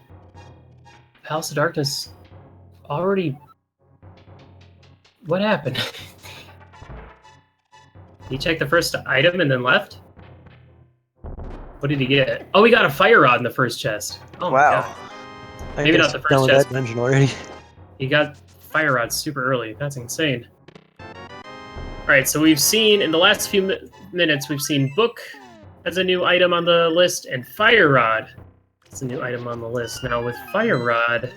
Palace of Darkness already... What happened? He checked the first item and then left? What did he get? Oh, he got a fire rod in the first chest. Oh my god. Maybe not the first chest.
That dungeon already.
He got fire rods super early. That's insane. Alright, so we've seen, in the last few minutes, we've seen Book as a new item on the list, and Fire Rod as a new item on the list. Now, with Fire Rod...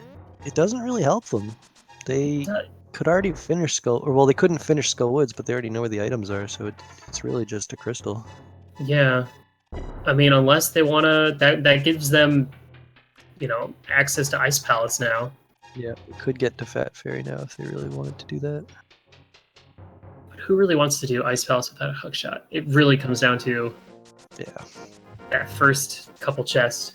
It doesn't really help them. They could already finish Skull... Or, well, they couldn't finish Skull Woods, but they already know where the items are, so it's really just a crystal.
Yeah. I mean, unless they want to... That gives them, access to Ice Palace now.
Yeah, we could get to Fat Fairy now if they really wanted to do that.
But who really wants to do Ice Palace without a hookshot? It really comes down to that first couple chests.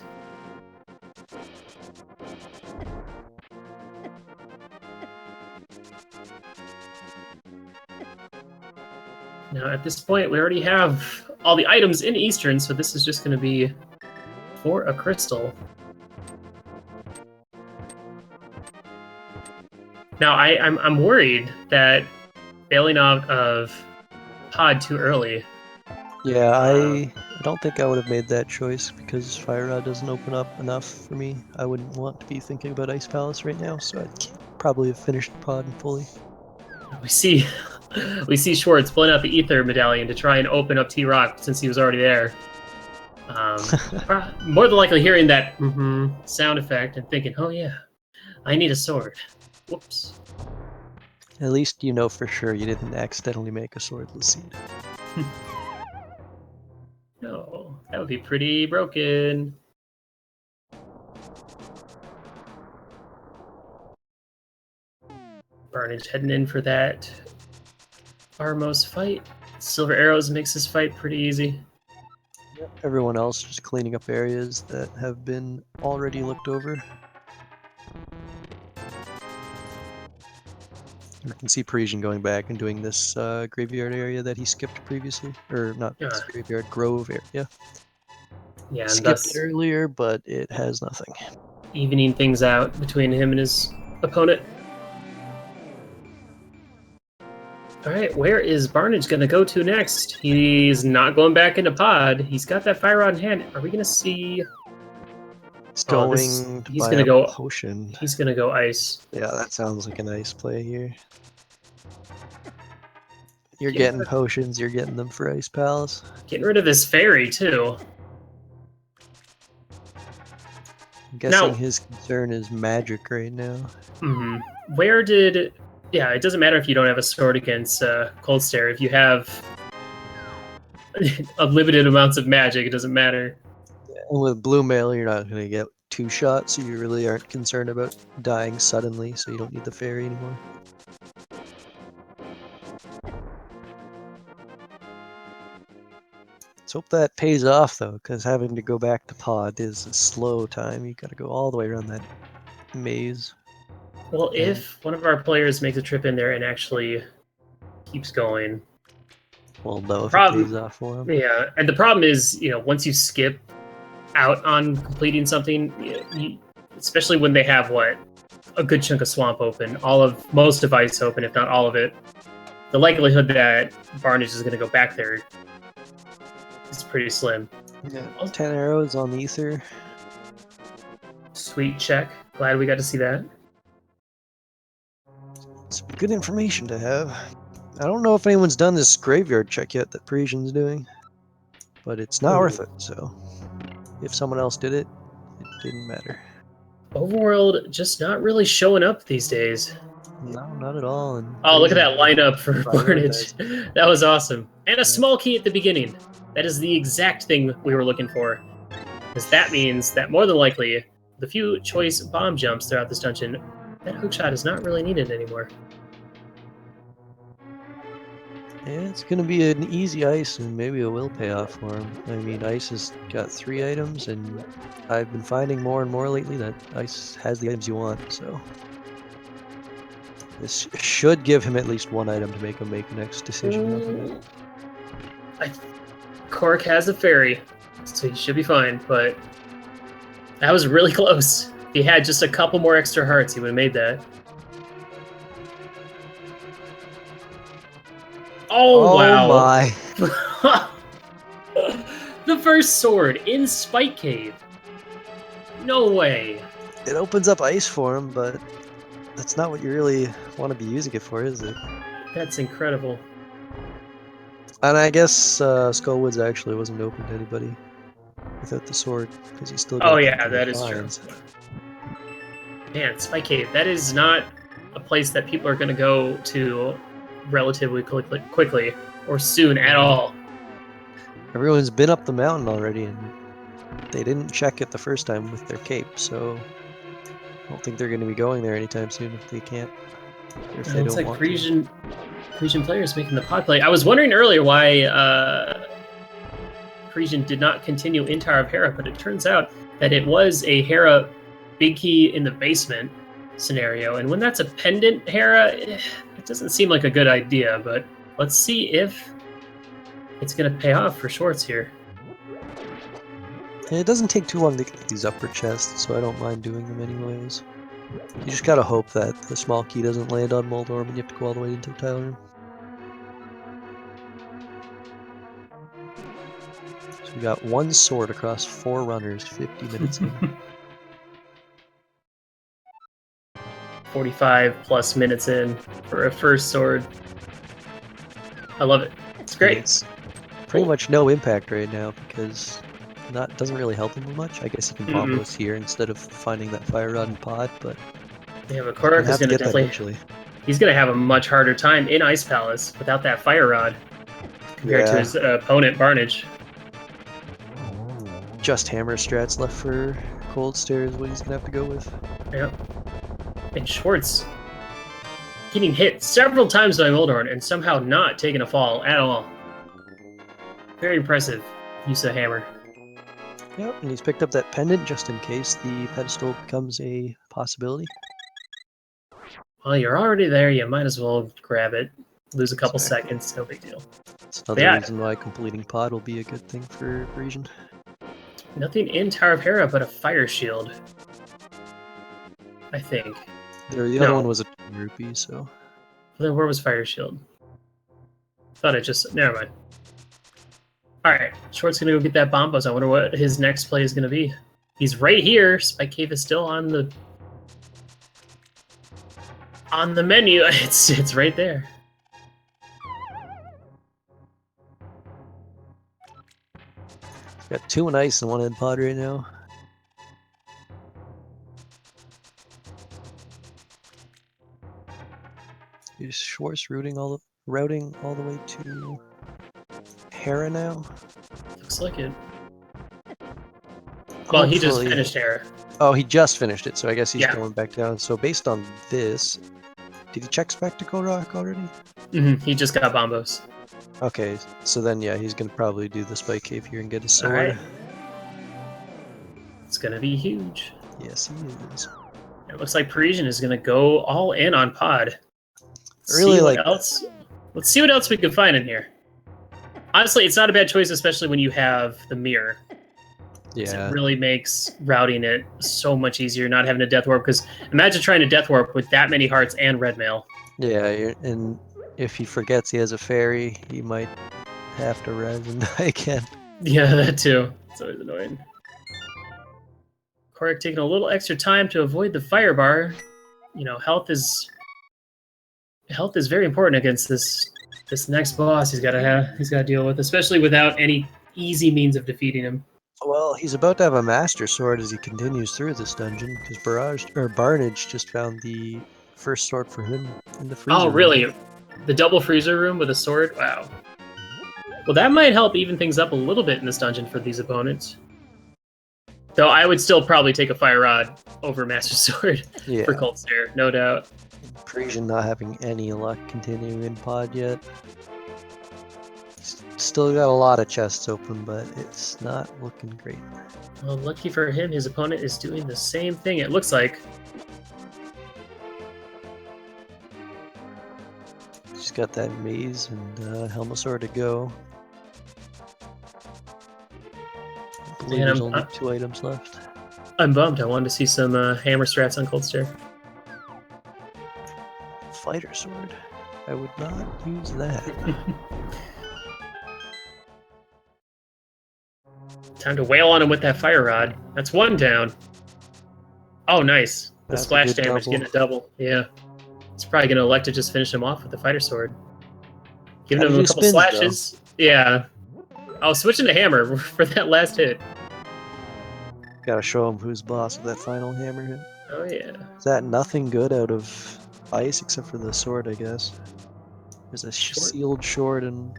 Now, at this point, we already have all the items in Eastern, so this is just going to be for a crystal. Now, I'm worried that bailing out of Pod too early.
Yeah, I don't think I would have made that choice because Fire Rod doesn't open up enough for me. I wouldn't want to be thinking about Ice Palace right now, so I'd probably have finished Pod fully.
We see Schwartz pulling out the Ether Medallion to try and open up T-Rock since he was already there. More than likely hearing that sound effect and thinking, oh yeah, I need a sword. Whoops.
At least you know for sure you didn't accidentally make a swordless seed.
No, that would be pretty broken. Barnage heading in for that Armos fight. Silver Arrows makes this fight pretty easy.
Yep. Everyone else just cleaning up areas that have been already looked over. You can see Parisian going back and doing this graveyard area that he skipped previously. Or not this graveyard, grove area.
Yeah, and
Skipped
thus
it earlier, but it has nothing.
evening things out between him and his opponent. Alright, where is Barnage going to go to next? He's not going back into pod. He's got that Fire Rod in hand. Are we going to see...
He's going to buy a potion.
He's going to go ice.
Yeah, that sounds like a nice play here. You're getting potions, you're getting them for Ice Palace.
Getting rid of his fairy, too.
I'm guessing his concern is magic right now.
Mm-hmm. Where did... Yeah, it doesn't matter if you don't have a sword against Cold Stare. If you have unlimited amounts of magic, it doesn't matter.
Yeah, and with Blue Mail, you're not going to get 2 shots, so you really aren't concerned about dying suddenly, so you don't need the fairy anymore. Let's hope that pays off, though, because having to go back to pod is a slow time. You got to go all the way around that maze.
Well, if one of our players makes a trip in there and actually keeps going...
We'll know if it pays off for him.
Yeah, and the problem is, once you skip out on completing something, especially when they have, a good chunk of swamp open, most of ice open, if not all of it, the likelihood that Barnage is going to go back there is pretty slim.
Yeah, 10 arrows on Ether.
Sweet check. Glad we got to see that.
It's good information to have. I don't know if anyone's done this graveyard check yet that Parisian's doing, but it's not worth it, so if someone else did it, it didn't matter.
Overworld just not really showing up these days.
No, not at all. And
look at that lineup for Barnage. That was awesome. And a small key at the beginning. That is the exact thing we were looking for. Because that means that more than likely, the few choice bomb jumps throughout this dungeon, that hookshot is not really needed anymore.
Yeah, it's going to be an easy ice, and maybe it will pay off for him. I mean, ice has got 3 items, and I've been finding more and more lately that ice has the items you want, so... This should give him at least 1 item to make him make the next decision.
Kohrek has a fairy, so he should be fine, but... That was really close. If he had just a couple more extra hearts, he would have made that. Oh wow!
My.
The first sword in Spike Cave. No way.
It opens up ice for him, but that's not what you really want to be using it for, is it?
That's incredible.
And I guess Skullwoods actually wasn't open to anybody without the sword, because he's still got
that is true. Man, Spike Cave, that is not a place that people are going to go to relatively quickly or soon at all.
Everyone's been up the mountain already, and they didn't check it the first time with their cape, so I don't think they're going to be going there anytime soon if they can't. Or if they don't want
Parisian players making the pod play. I was wondering earlier why Parisian did not continue in Tower of Hera, but it turns out that it was a Hera big key in the basement scenario, and when that's a pendant Hera, it doesn't seem like a good idea, but let's see if it's going to pay off for Schwartz here.
And it doesn't take too long to get these upper chests, so I don't mind doing them anyways. You just gotta hope that the small key doesn't land on Moldorm and you have to go all the way into the tile room. So we got 1 sword across 4 runners, 50 minutes in.
45 plus minutes in for a first sword. I love it. It's great.
It's pretty much no impact right now because doesn't really help him much. I guess he can bomb us here instead of finding that fire rod and pod, but
yeah, but Kohrek is going to definitely. He's going to have a much harder time in Ice Palace without that fire rod compared to his opponent Barnage.
Just hammer strats left for Cold Stare is what he's going to have to go with.
Yep. And Schwartz, getting hit several times by Moldorn and somehow not taking a fall at all. Very impressive use of hammer.
Yep, and he's picked up that pendant just in case the pedestal becomes a possibility.
Well, you're already there. You might as well grab it. Lose a couple seconds. No big deal.
That's another reason why completing pod will be a good thing for Parisian.
Nothing in Tower of Hera but a fire shield. I think.
The other one was a 10 rupee, so...
Then where was fire shield? Thought it just... Never mind. Alright, Short's gonna go get that Bombos. I wonder what his next play is gonna be. He's right here. Spike Cave is still on the menu. It's right there.
Got 2 in ice and 1 in pod right now. Is Schwartz routing all the way to Hera now?
Looks like it. Well, he just finished Hera.
Oh, he just finished it, so I guess he's
Yeah.
going back down. So based on this, did he check back to Kohrek already?
Mm-hmm. He just got Bombos.
Okay, so then yeah, he's gonna probably do the Spike Cave here and get his sword.
Alright. It's gonna be huge.
Yes, he is.
It looks like Parisian is gonna go all in on pod.
Really like
else. Let's see what else we can find in here. Honestly, it's not a bad choice, especially when you have the mirror.
Yeah.
It really makes routing it so much easier, not having a death warp. Because imagine trying to death warp with that many hearts and red mail.
Yeah, and if he forgets he has a fairy, he might have to res and die again.
Yeah, that too. It's always annoying. Kohrek taking a little extra time to avoid the fire bar. You know, health is very important against this next boss he's got to deal with, especially without any easy means of defeating him.
Well, he's about to have a master sword as he continues through this dungeon because Barnage just found the first sword for him in the freezer.
Oh, really? The double freezer room with a sword? Wow. Well, that might help even things up a little bit in this dungeon for these opponents. Though I would still probably take a fire rod over master sword for Cold Stare, no doubt.
Parisian not having any luck continuing in pod yet. Still got a lot of chests open, but it's not looking great.
Well, lucky for him, his opponent is doing the same thing, it looks like.
She's got that maze and Helmasaur to go. I believe there's only 2 items left.
I'm bummed. I wanted to see some hammer strats on Cold Stare.
Fighter sword. I would not use that.
Time to wail on him with that fire rod. That's 1 down. Oh, nice. The splash damage getting a double. Yeah. He's probably going to elect to just finish him off with the fighter sword. Giving him a couple slashes. Though. Yeah. I was switching to hammer for that last hit.
Gotta show him who's boss with that final hammer hit.
Oh, yeah.
Is that nothing good out of ice except for the sword, I guess? There's a sealed short and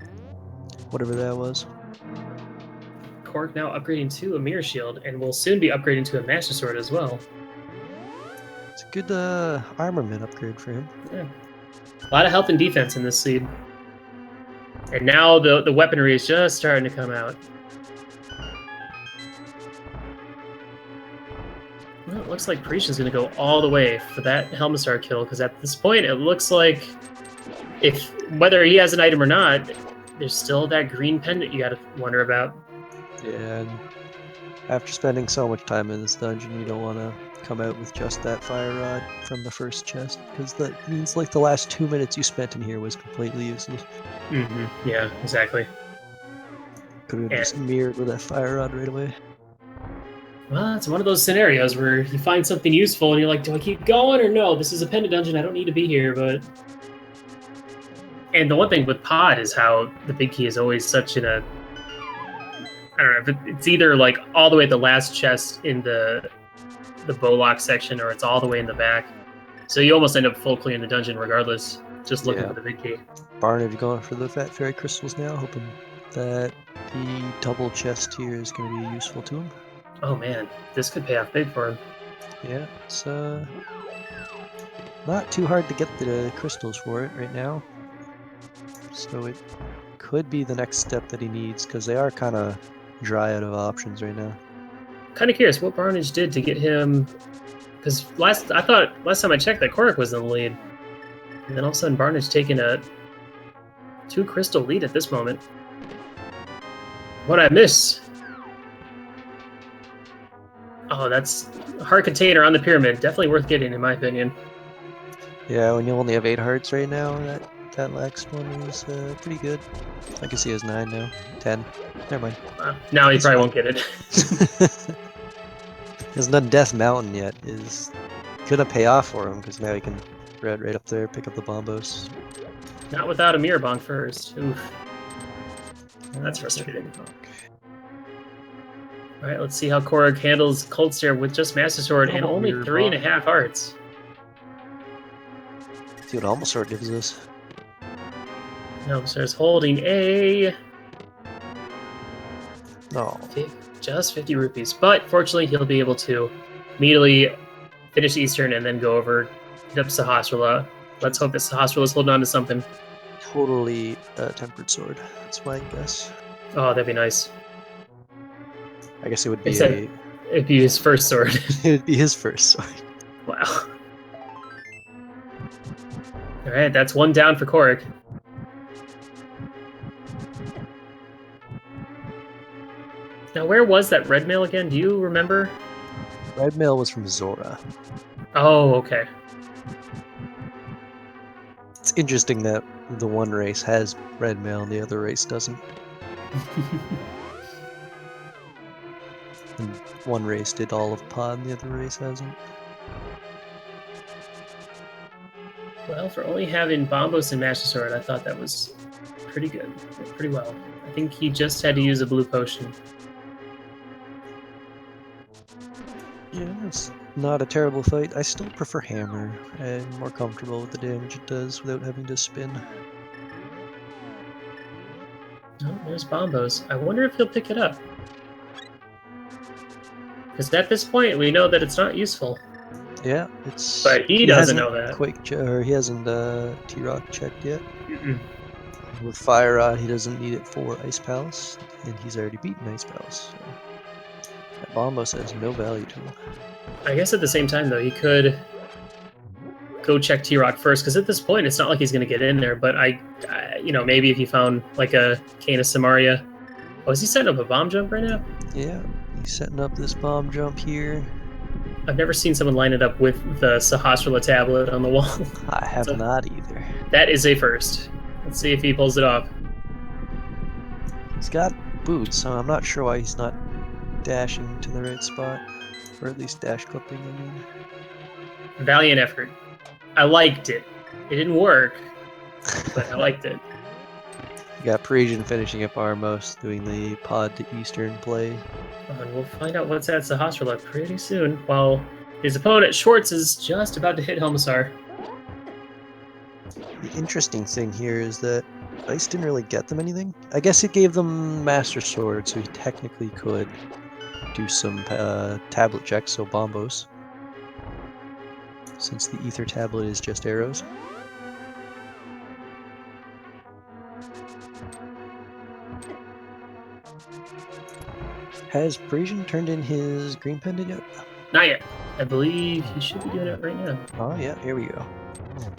whatever that was.
Kohrek now upgrading to a mirror shield and will soon be upgrading to a master sword as well.
It's a good armament upgrade for him.
Yeah. A lot of health and defense in this seed. And now the weaponry is just starting to come out. Well, it looks like Parisian's going to go all the way for that Helmasaur kill, because at this point it looks like whether he has an item or not, there's still that green pendant you got to wonder about.
Yeah, and after spending so much time in this dungeon, you don't want to come out with just that fire rod from the first chest, because that means like the last 2 minutes you spent in here was completely useless.
Mm-hmm. Yeah, exactly.
Could have just mirrored with that fire rod right away.
Well, it's one of those scenarios where you find something useful and you're like, do I keep going or no? This is a pendant dungeon, I don't need to be here, but... And the one thing with pod is how the big key is always such in a... I don't know, it's either like all the way at the last chest in the Bowlock section, or it's all the way in the back. So you almost end up full clearing the dungeon regardless, just looking for the big key.
Barnage going for the Fat Fairy Crystals now, hoping that the double chest here is going to be useful to him.
Oh man, this could pay off big for him.
Yeah, it's not too hard to get the crystals for it right now. So it could be the next step that he needs, because they are kind of dry out of options right now.
Kind of curious what Barnage did to get him, because I thought last time I checked that Kohrek was in the lead, and then all of a sudden Barnage taking a 2 crystal lead at this moment. What I miss? Oh, that's a heart container on the pyramid. Definitely worth getting, in my opinion.
Yeah, when you only have 8 hearts right now, that last one is pretty good. I can see he has 9 now. 10. Never mind.
Now he
That's
probably
fine.
won't get it.
He hasn't done Death Mountain yet. Is gonna pay off for him, because now he can right up there, pick up the bombos.
Not without a mirror bonk first. Oof. That's frustrating. All right, let's see how Kohrek handles Cold Stare with just Master Sword and only 3.5 hearts.
See what Almost Sword gives us.
No, Stare's holding a...
No.
Just 50 rupees. But fortunately, he'll be able to immediately finish Eastern and then go over, hit up Sahasrara. Let's hope that Sahasrara's holding on to something.
Totally Tempered Sword. That's my guess.
Oh, that'd be nice.
I guess it would be
it'd be his first sword.
It would be his first sword.
Wow. All right, that's 1 down for Kohrek. Now, where was that red mail again? Do you remember?
Red mail was from Zora.
Oh, okay.
It's interesting that the one race has red mail and the other race doesn't. And one race did all of Pod and the other race hasn't.
Well, for only having Bombos and Master Sword, I thought that was pretty good. Pretty well. I think he just had to use a blue potion.
Yeah, it's not a terrible fight. I still prefer Hammer. I'm more comfortable with the damage it does without having to spin.
Oh, there's Bombos. I wonder if he'll pick it up. Because at this point, we know that it's not useful.
Yeah, it's.
But he doesn't know that.
He hasn't T-Rock checked yet.
Mm-mm.
With Fire Rod, he doesn't need it for Ice Palace, and he's already beaten Ice Palace. So that Bombos has no value to him.
I guess at the same time, though, he could go check T-Rock first, because at this point, it's not like he's going to get in there. But maybe if he found like a Cane of Samaria. Oh, is he setting up a bomb jump right now?
Yeah, he's setting up this bomb jump here.
I've never seen someone line it up with the Sahasrara tablet on the wall.
I have not either.
That is a first. Let's see if he pulls it off.
He's got boots, so I'm not sure why he's not dashing to the right spot. Or at least dash clipping, I mean.
Valiant effort. I liked it. It didn't work, but I liked it.
You got Parisian finishing up Armos, doing the Pod to Eastern play.
And we'll find out what's at Sahasrara pretty soon, while his opponent, Schwartz, is just about to hit Helmassar.
The interesting thing here is that Ice didn't really get them anything. I guess it gave them Master Sword, so he technically could do some tablet checks, so Bombos. Since the Ether tablet is just arrows. Has Parisian turned in his green pendant yet?
Not yet. I believe he should be doing it right now.
Oh yeah, here we go.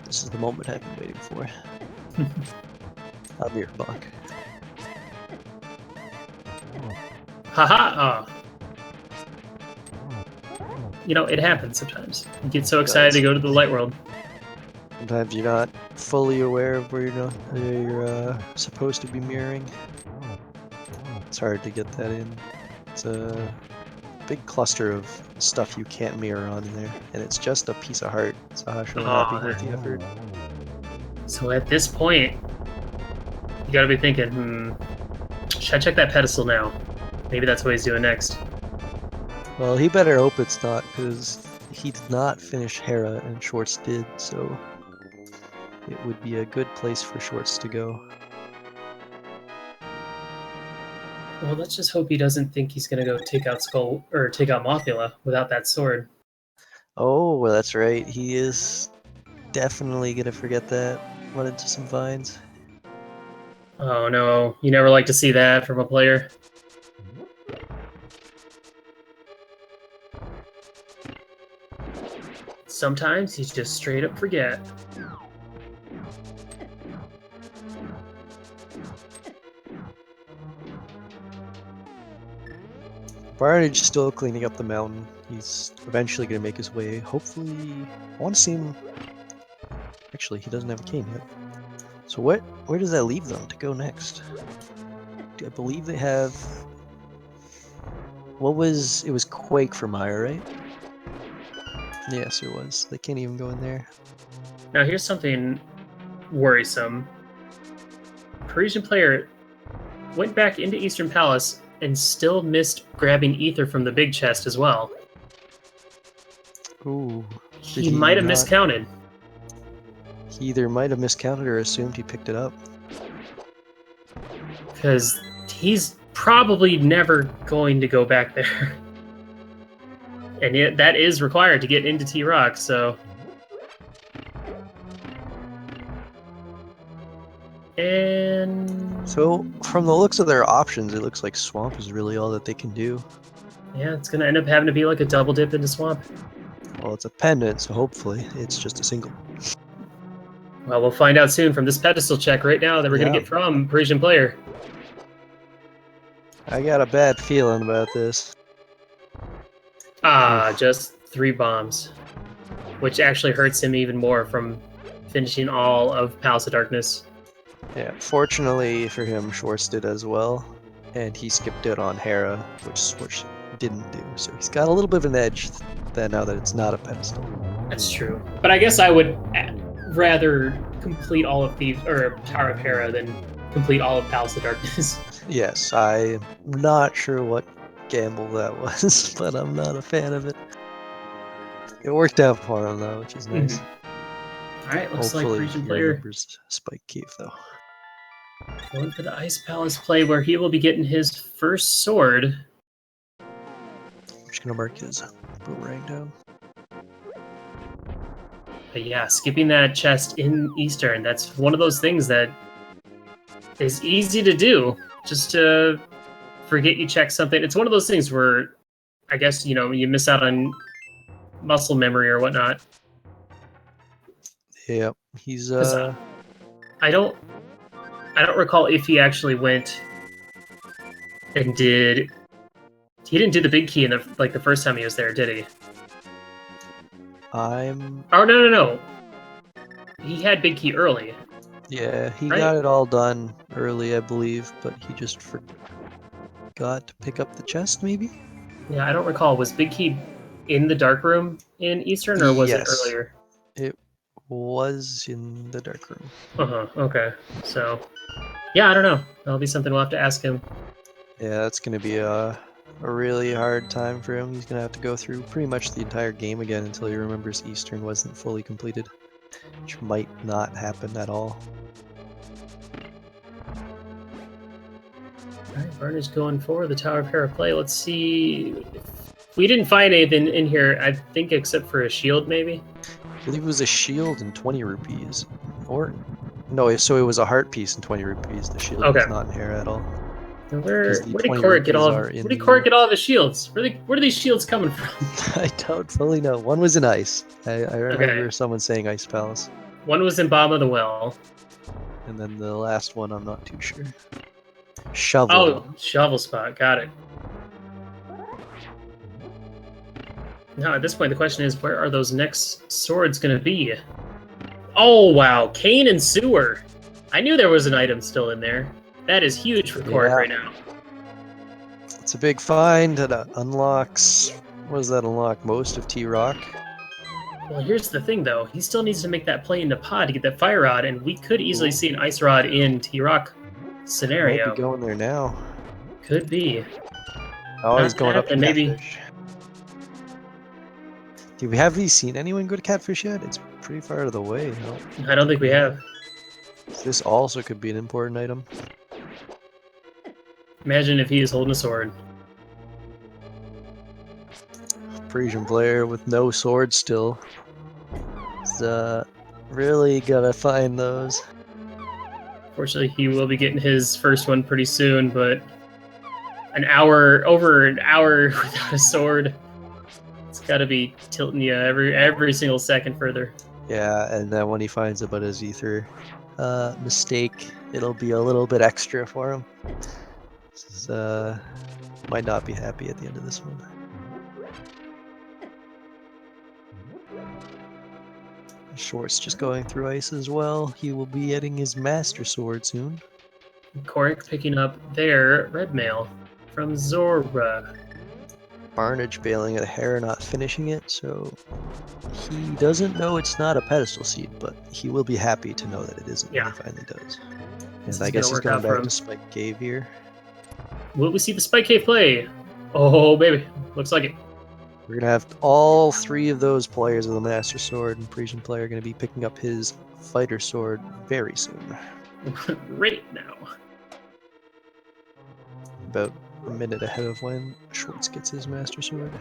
This is the moment I've been waiting for. I'll bonk.
Haha! Oh. It happens sometimes. You get so excited to go to the light world.
Sometimes you're not fully aware of where you're supposed to be mirroring. It's hard to get that in. It's a big cluster of stuff you can't mirror on in there, and it's just a piece of heart. Sahasrara not be worth the effort.
So at this point, you gotta be thinking, should I check that pedestal now? Maybe that's what he's doing next.
Well, he better hope it's not, because he did not finish Hera and Schwartz did, so it would be a good place for Schwartz to go.
Well, let's just hope he doesn't think he's gonna go take out Mothula without that sword.
Oh, well, that's right. He is definitely gonna forget that. Run into some vines.
Oh no, you never like to see that from a player. Sometimes he's just straight up forget.
Barnage still cleaning up the mountain. He's eventually gonna make his way. Hopefully, I want to see him. Actually, he doesn't have a cane yet. So where does that leave them to go next? I believe they have. It was Quake for Maya, right? Yes, it was. They can't even go in there.
Now here's something worrisome. Parisian player went back into Eastern Palace and still missed grabbing ether from the big chest as well.
Ooh.
He might have miscounted.
He either might have miscounted or assumed he picked it up.
Because he's probably never going to go back there. And yet that is required to get into T-Rock, so... And...
So, from the looks of their options, it looks like Swamp is really all that they can do.
Yeah, it's going to end up having to be like a double dip into Swamp.
Well, it's a pendant, so hopefully it's just a single.
Well, we'll find out soon from this pedestal check right now that we're going to get from Parisian player.
I got a bad feeling about this.
Just 3 bombs. Which actually hurts him even more from finishing all of Palace of Darkness.
Yeah, fortunately for him, Schwartz did as well. And he skipped out on Hera, which Schwartz didn't do. So he's got a little bit of an edge now that it's not a pedestal.
That's true. But I guess I would rather complete all of Thieves, or Tower of Hera than complete all of Palace of Darkness.
Yes, I'm not sure what gamble that was, but I'm not a fan of it. It worked out for him though, which is nice.
Alright, looks
Hopefully
like Parisian player
remembers Spike Cave though.
going for the Ice Palace play where he will be getting his first sword.
I'm just gonna mark his boomerang down.
But yeah, skipping that chest in Eastern, that's one of those things that is easy to do. Just to forget you check something. It's one of those things where I guess, you know, you miss out on muscle memory or whatnot.
Yep, he's
I don't recall if he actually went and did. He didn't do the big key in the first time he was there, did he?
Oh
no. He had big key early.
Yeah, he got it all done early, I believe, but he just forgot to pick up the chest, maybe?
Yeah, I don't recall. Was big key in the dark room in Eastern, or was it earlier?
It was in the dark room.
Okay. So, yeah, I don't know. That'll be something we'll have to ask him.
Yeah, that's gonna be a really hard time for him. He's gonna have to go through pretty much the entire game again until he remembers Eastern wasn't fully completed, which might not happen at all.
Alright, Barney's going for the Tower of Hera play. Let's see. We didn't find anything in here, I think, except for a shield, maybe?
I believe it was a shield and 20 rupees. Or, no, so it was a heart piece and 20 rupees. The shield was not in here at all.
Now where did Kohrek get all of his shields? Where are these shields coming from?
I don't fully know. One was in ice. I remember someone saying Ice Palace.
One was in Bomb of the Well.
And then the last one, I'm not too sure. Shovel.
Oh, shovel spot. Got it. Now, at this point, the question is, where are those next swords going to be? Oh, wow. Cane and Sewer. I knew there was an item still in there. That is huge for Kohrek right now.
It's a big find. It unlocks... What does that unlock? Most of T-Rock?
Well, here's the thing, though. He still needs to make that play into pod to get that Fire Rod, and we could easily see an Ice Rod in T-Rock scenario.
Might be going there now.
Could be.
Oh, he's going up to
maybe.
Catfish. Have we seen anyone go to Catfish yet? It's pretty far out of the way.
I don't think we have.
This also could be an important item.
Imagine if he is holding a sword.
Parisian player with no sword still. Really gotta find those.
Fortunately, he will be getting his first one pretty soon, but over an hour without a sword, it's got to be tilting you every single second further.
Yeah, and then when he finds about his ether mistake, it'll be a little bit extra for him. Might not be happy at the end of this one. Short's just going through ice as well. He will be getting his master sword soon.
Kohrek picking up their red mail from Zora.
Barnage bailing at a hair, not finishing it, so he doesn't know it's not a pedestal seed, but he will be happy to know that it isn't when he finally does. And I guess he's going back to Spike Cave here.
Will we see the Spike Cave play? Oh, baby. Looks like it.
We're going to have all three of those players of the Master Sword and Parisian player are going to be picking up his Fighter Sword very soon.
Right now.
About a minute ahead of when Schwartz gets his Master Sword.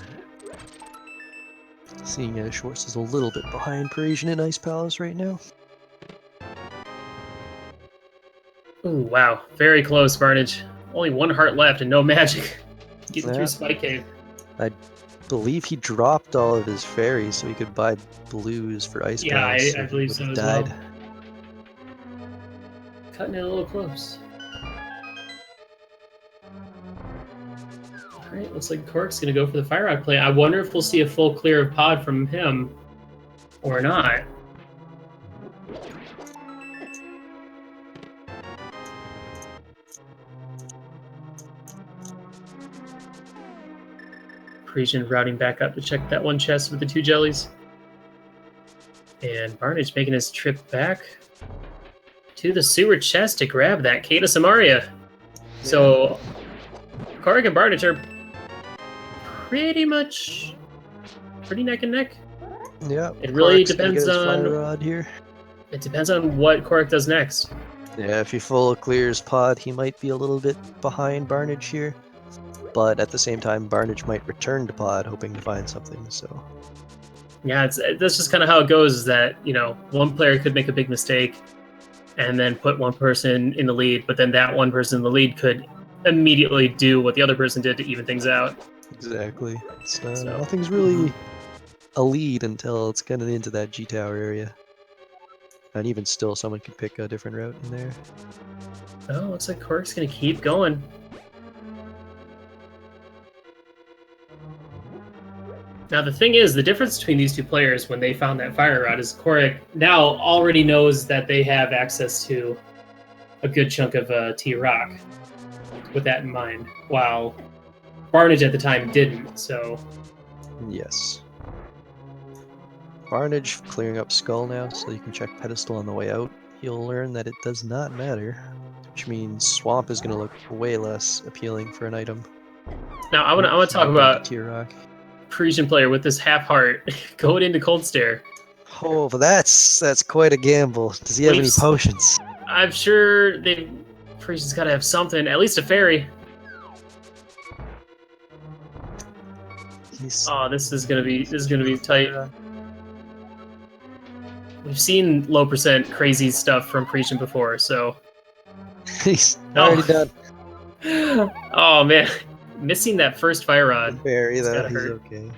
Seeing as Schwartz is a little bit behind Parisian in Ice Palace right now.
Ooh, wow. Very close, Varnage. Only one heart left and no magic. Getting through Spike Cave.
I believe he dropped all of his fairies so he could buy blues for Ice Palace.
Yeah, I believe so as well. Cutting it a little close. Alright, looks like Kohrek's going to go for the Fire Rock play. I wonder if we'll see a full clear of pod from him or not. Parisian routing back up to check that one chest with the 2 jellies. And Barnage making his trip back to the sewer chest to grab that Kata Samaria. Yeah. So Kohrek and Barnage are pretty neck and neck.
Yeah.
It really depends
on rod here.
It depends on what Kohrek does next.
Yeah, if he full clears pod, he might be a little bit behind Barnage here. But at the same time, Barnage might return to pod, hoping to find something. So,
yeah, that's just kind of how it goes. Is that, you know, one player could make a big mistake, and then put one person in the lead, but then that one person in the lead could immediately do what the other person did to even things out.
Exactly. So nothing's really a lead until it's kind of into that G tower area, and even still, someone could pick a different route in there.
Oh, looks like Kohrek's gonna keep going. Now, the thing is, the difference between these two players when they found that fire rod is Kohrek now already knows that they have access to a good chunk of T-Rock with that in mind, while Barnage at the time didn't, so...
Yes. Barnage clearing up Skull now, so you can check Pedestal on the way out. You'll learn that it does not matter, which means Swamp is going to look way less appealing for an item.
Now, I want to talk about
T-Rock.
Parisian player with this half heart going into Cold Stare.
Oh, but that's quite a gamble. Does he have any potions?
I'm sure Parisian's got to have something, at least a fairy. Oh, this is gonna be tight. We've seen low percent crazy stuff from Parisian before, so
he's already done.
Oh man. Missing that first fire rod.
Fairy, though, he's okay.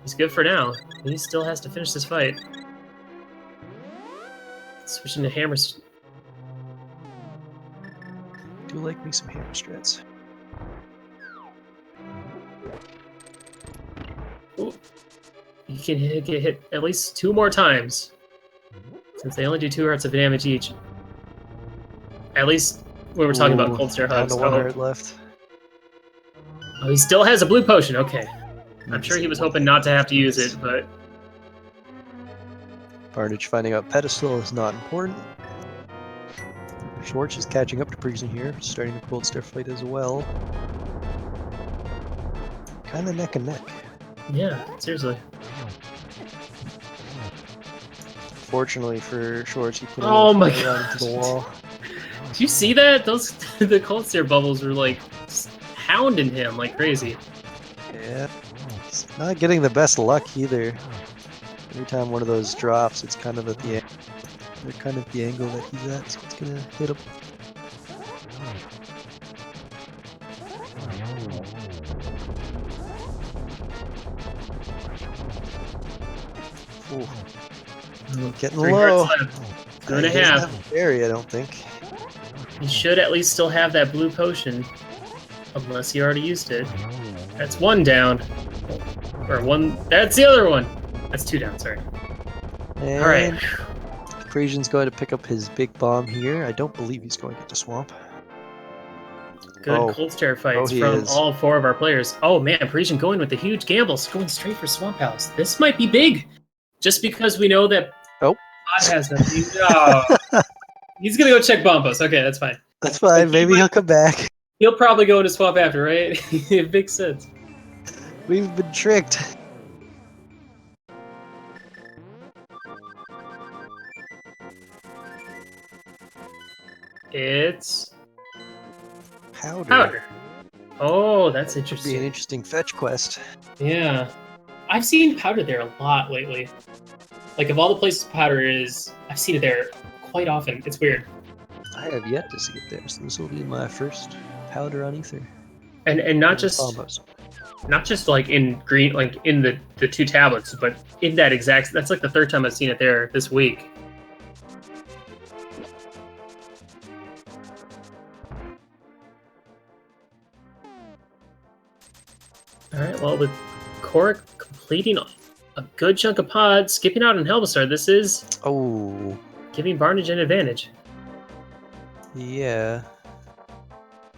He's good for now. He still has to finish this fight. Switching to hammers.
Do like me some hammer strats.
Ooh. You can get hit at least 2 more times, since they only do 2 hearts of damage each. At least when we're talking about Cold Stare hugs.
Down to 1 heart left.
Oh, he still has a blue potion. Okay. I'm sure he was hoping not to have to use it, but...
Barnage finding out Pedestal is not important. Schwartz is catching up to Parisian here, starting the Cold Stare fight as well. Kind of neck and neck.
Yeah, seriously.
Fortunately for Schwartz, he put
oh my
God into the wall.
Did you see that? The Cold Stare bubbles were like hounding him like crazy.
Yeah, he's not getting the best luck either. Every time one of those drops, it's kind of at the end. They're kind of the angle that he's at, so it's gonna hit him. Ooh. Getting
3
low.
hearts left. 2 and a
He doesn't
half.
have a berry, I don't think.
He should at least still have that blue potion. Unless he already used it. That's 1 down. Or 1. That's the other one. That's 2 down, sorry.
And
Alright.
Parisian's going to pick up his big bomb here. I don't believe he's going into swamp.
Good cold stare fights
he
from
is.
all 4 of our players. Oh man, Parisian going with the huge gamble, going straight for Swamp House. This might be big. Just because we know that Pod has nothing. Oh. He's gonna go check Bombos. Okay, that's fine.
That's fine. Maybe he'll come back.
He'll probably go into swamp after, right? It makes sense.
We've been tricked.
It's
Powder.
Oh, that's
Could be an
interesting.
interesting fetch quest.
Yeah. I've seen Powder there a lot lately. Like, of all the places Powder is, I've seen it there quite often. It's weird.
I have yet to see it there, so this will be my first Powder on Ether.
And not just
Bombos.
not just like in green, like in the 2 tablets, but in that exact. That's like the 3rd time I've seen it there this week. All right. Well, with Kohrek completing a good chunk of pods, skipping out on Helbastar, this is giving Barnage an advantage.
Yeah.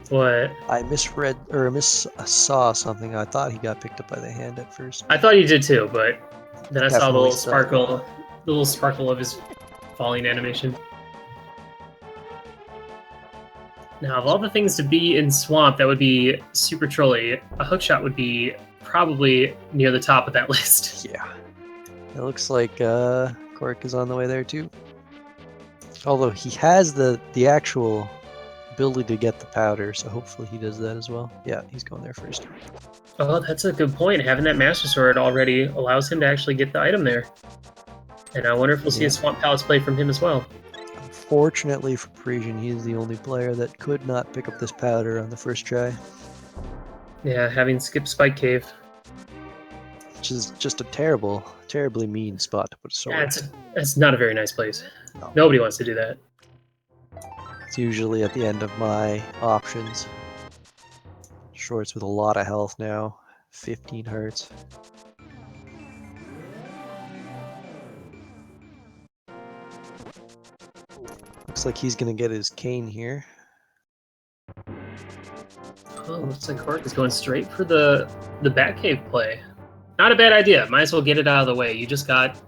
What?
I misread or saw something. I thought he got picked up by the hand at first.
I thought he did too, but then I saw the
Definitely
little
so.
sparkle, the little sparkle of his falling animation. Now, of all the things to be in Swamp that would be super trolly, a hookshot would be probably near the top of that list.
Yeah. It looks like Kohrek is on the way there too. Although he has the actual ability to get the powder, so hopefully he does that as well. Yeah, he's going there first.
Oh, that's a good point. Having that Master Sword already allows him to actually get the item there. And I wonder if we'll see a Swamp Palace play from him as well.
Unfortunately for Parisian, he is the only player that could not pick up this powder on the first try.
Yeah, having skipped Spike Cave.
Which is just a terribly mean spot to put a sword.
Yeah, it's not a very nice place.
No.
Nobody wants to do that.
It's usually at the end of my options. Shorts with a lot of health now. 15 hearts. Looks like he's gonna get his cane here.
Oh, looks like Kohrek is going straight for the Batcave play. Not a bad idea. Might as well get it out of the way. You just got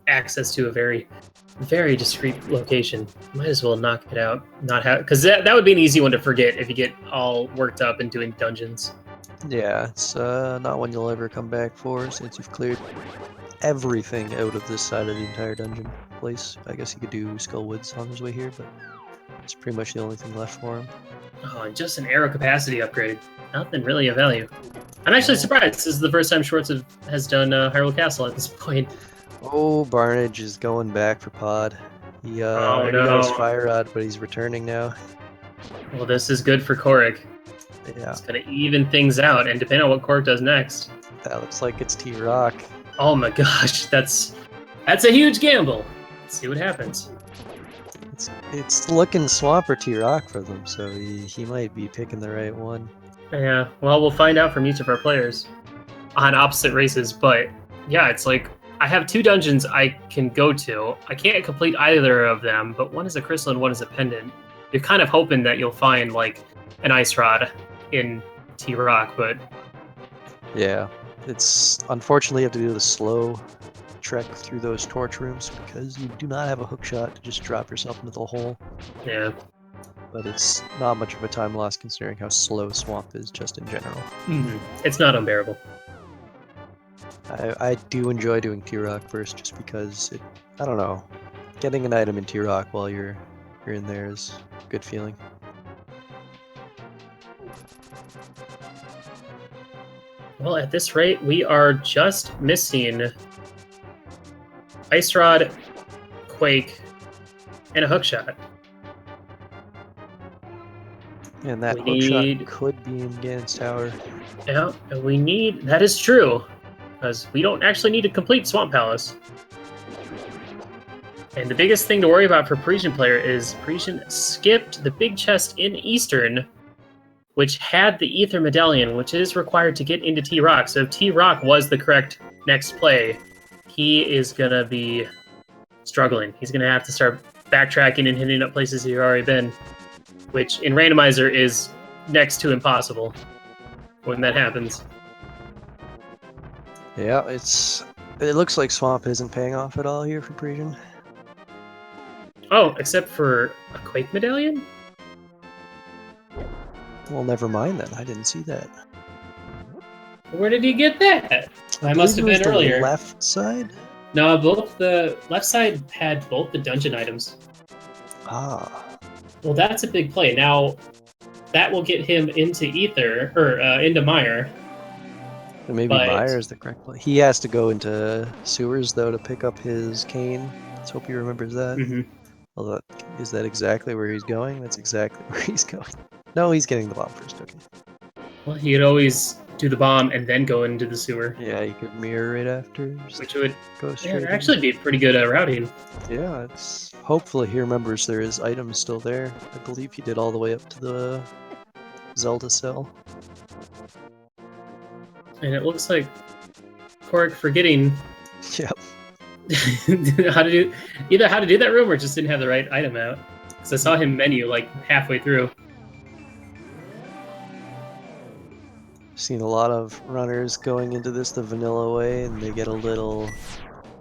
access to a very, very discreet location. Might as well knock it out. Because that would be an easy one to forget if you get all worked up and doing dungeons.
Yeah, it's not one you'll ever come back for since you've cleared everything out of this side of the entire dungeon place. I guess you could do Skullwoods on his way here, but it's pretty much the only thing left for him.
Oh, and just an arrow capacity upgrade. Nothing really of value. I'm actually surprised. This is the first time Schwartz has done Hyrule Castle at this point.
Oh, Barnage is going back for Pod. He already got his Fire Rod, but he's returning now.
Well, this is good for Kohrek.
Yeah.
It's going to even things out, and depending on what Kohrek does next.
That looks like it's T-Rock.
Oh my gosh, that's a huge gamble. Let's see what happens.
It's looking Swamp or T-Rock for them, so he might be picking the right one.
Yeah, well, we'll find out from each of our players on opposite races, but yeah, it's like I have 2 dungeons I can go to. I can't complete either of them, but one is a crystal and one is a pendant. You're kind of hoping that you'll find like an ice rod in T-Rock, but
yeah, it's unfortunately you have to do the slow trek through those torch rooms because you do not have a hook shot to just drop yourself into the hole.
Yeah.
But it's not much of a time loss considering how slow Swamp is just in general.
Mm-hmm. It's not unbearable.
I do enjoy doing T-Rock first just because I don't know, getting an item in T-Rock while you're in there is a good feeling.
Well, at this rate, we are just missing Ice Rod, Quake, and a hook shot.
And that
We
hook shot
need-
could be in Ganon's tower.
Yeah, and we need... That is true. Because we don't actually need to complete Swamp Palace. And the biggest thing to worry about for Parisian player is Parisian skipped the big chest in Eastern, which had the Ether Medallion, which is required to get into T-Rock. So if T-Rock was the correct next play, he is going to be struggling. He's going to have to start backtracking and hitting up places he's already been, which in Randomizer is next to impossible when that happens.
Yeah, it looks like Swamp isn't paying off at all here for Parisian.
Oh, except for a Quake Medallion?
Well, never mind then. I didn't see that.
Where did he get that? I must have
believe
been
it was the
earlier.
left side?
No, both the left side had both the dungeon items.
Ah.
Well, that's a big play. Now, that will get him into Ether, or into Mire.
And maybe
But-
Mire is the correct play. He has to go into sewers, though, to pick up his cane. Let's hope he remembers that.
Mm-hmm.
Although, is that exactly where he's going? That's exactly where he's going. No, he's getting the bomb first, okay.
Well, he could always do the bomb and then go into the sewer,
Yeah, you could mirror right after. Just
which would
go straight in.
actually be pretty good routing.
Yeah, it's hopefully he remembers there is items still there. I believe he did all the way up to the Zelda cell.
And it looks like Kohrek forgetting
Yep.
how to do that room or just didn't have the right item out. Because I saw him menu like halfway through.
Seen a lot of runners going into this the vanilla way, and they get a little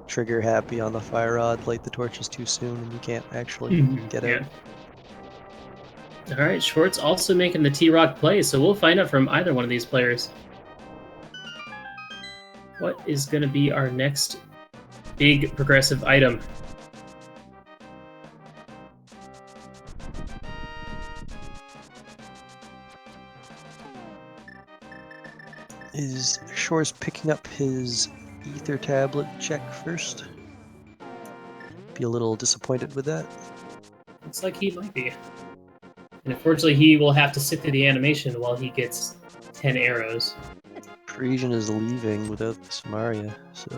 trigger happy on the fire rod, light the torches too soon, and you can't actually get out.
All right, Schwartz also making the T-Rock play, so we'll find out from either one of these players. What is going to be our next big progressive item?
Is Shore's picking up his ether tablet check first? Be a little disappointed with that.
Looks like he might be. And unfortunately, he will have to sit through the animation while he gets 10 arrows.
Parisian is leaving without the Samaria, so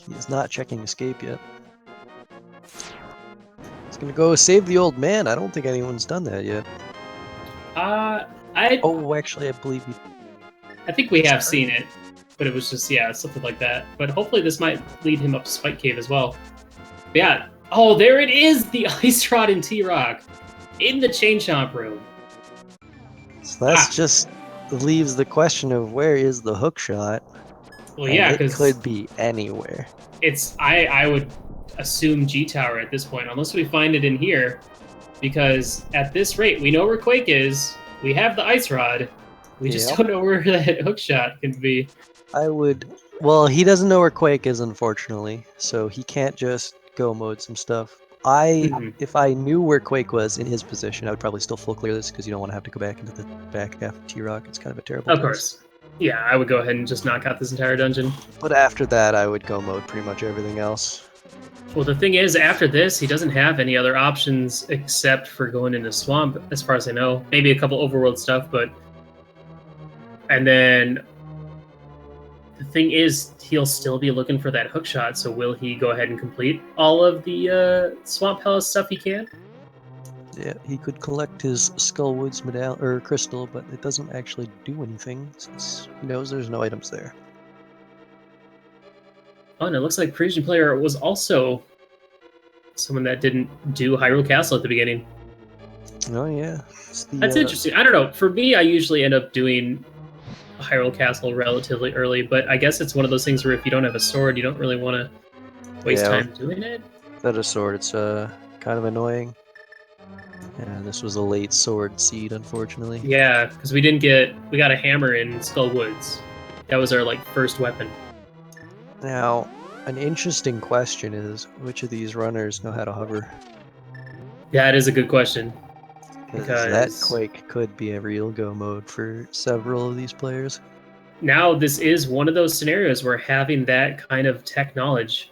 he is not checking escape yet. He's gonna go save the old man. I don't think anyone's done that yet. Oh, actually, I believe he...
I think we have seen it, but it was just, yeah, something like that. But hopefully this might lead him up to Spike Cave as well. But yeah, oh, there it is! The Ice Rod in T-Rock in the Chain Chomp room.
So that's just leaves the question of where is the hook shot?
Well, yeah,
it
because
could be anywhere.
it's I would assume G Tower at this point, unless we find it in here, because at this rate, we know where Quake is. We have the Ice Rod. We just don't know where that hook shot can be.
Well, he doesn't know where Quake is, unfortunately, so he can't just go mode some stuff. If I knew where Quake was in his position, I would probably still full clear this because you don't want to have to go back into the back half of T-Rock. It's kind of a terrible
Of
place.
course. Yeah, I would go ahead and just knock out this entire dungeon.
But after that, I would go mode pretty much everything else.
Well, the thing is, after this, he doesn't have any other options except for going into Swamp, as far as I know. Maybe a couple Overworld stuff, but... And then... The thing is, he'll still be looking for that hook shot, so will he go ahead and complete all of the Swamp Palace stuff he can?
Yeah, he could collect his Skullwoods medallion or crystal, but it doesn't actually do anything since he knows there's no items there.
Oh, and it looks like Parisian player was also someone that didn't do Hyrule Castle at the beginning.
Oh yeah,
That's interesting. I don't know. For me, I usually end up doing Hyrule Castle relatively early, but I guess it's one of those things where if you don't have a sword, you don't really want to waste time doing it.
Without a sword, it's kind of annoying. Yeah, this was a late sword seed, unfortunately.
Yeah, because we got a hammer in Skull Woods. That was our first weapon.
Now, an interesting question is, which of these runners know how to hover?
That is a good question.
Because that Quake could be a real go mode for several of these players.
Now, this is one of those scenarios where having that kind of tech knowledge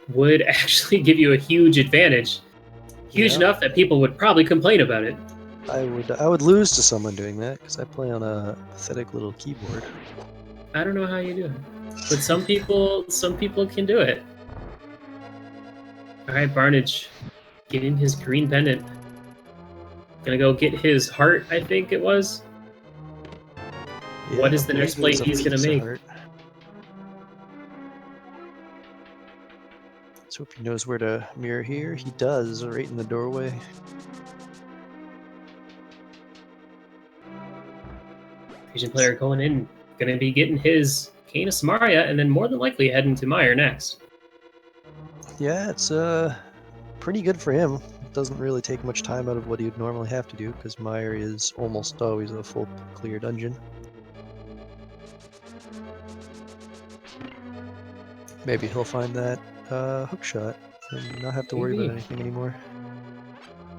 would actually give you a huge advantage. huge enough that people would probably complain about it.
I would lose to someone doing that because I play on a pathetic little keyboard.
I don't know how you do it, but some people can do it. All right, Barnage, getting his green pendant. Gonna go get his heart, I think it was.
Yeah,
What is the next play he's gonna make?
Let's hope he knows where to mirror here. He does, right in the doorway.
Parisian player going in, gonna be getting his Cane of Samaria, and then more than likely heading to Meyer next.
Yeah, it's pretty good for him. It doesn't really take much time out of what he'd normally have to do, because Meyer is almost always a full clear dungeon. Maybe he'll find that hook shot and not have to worry about anything anymore.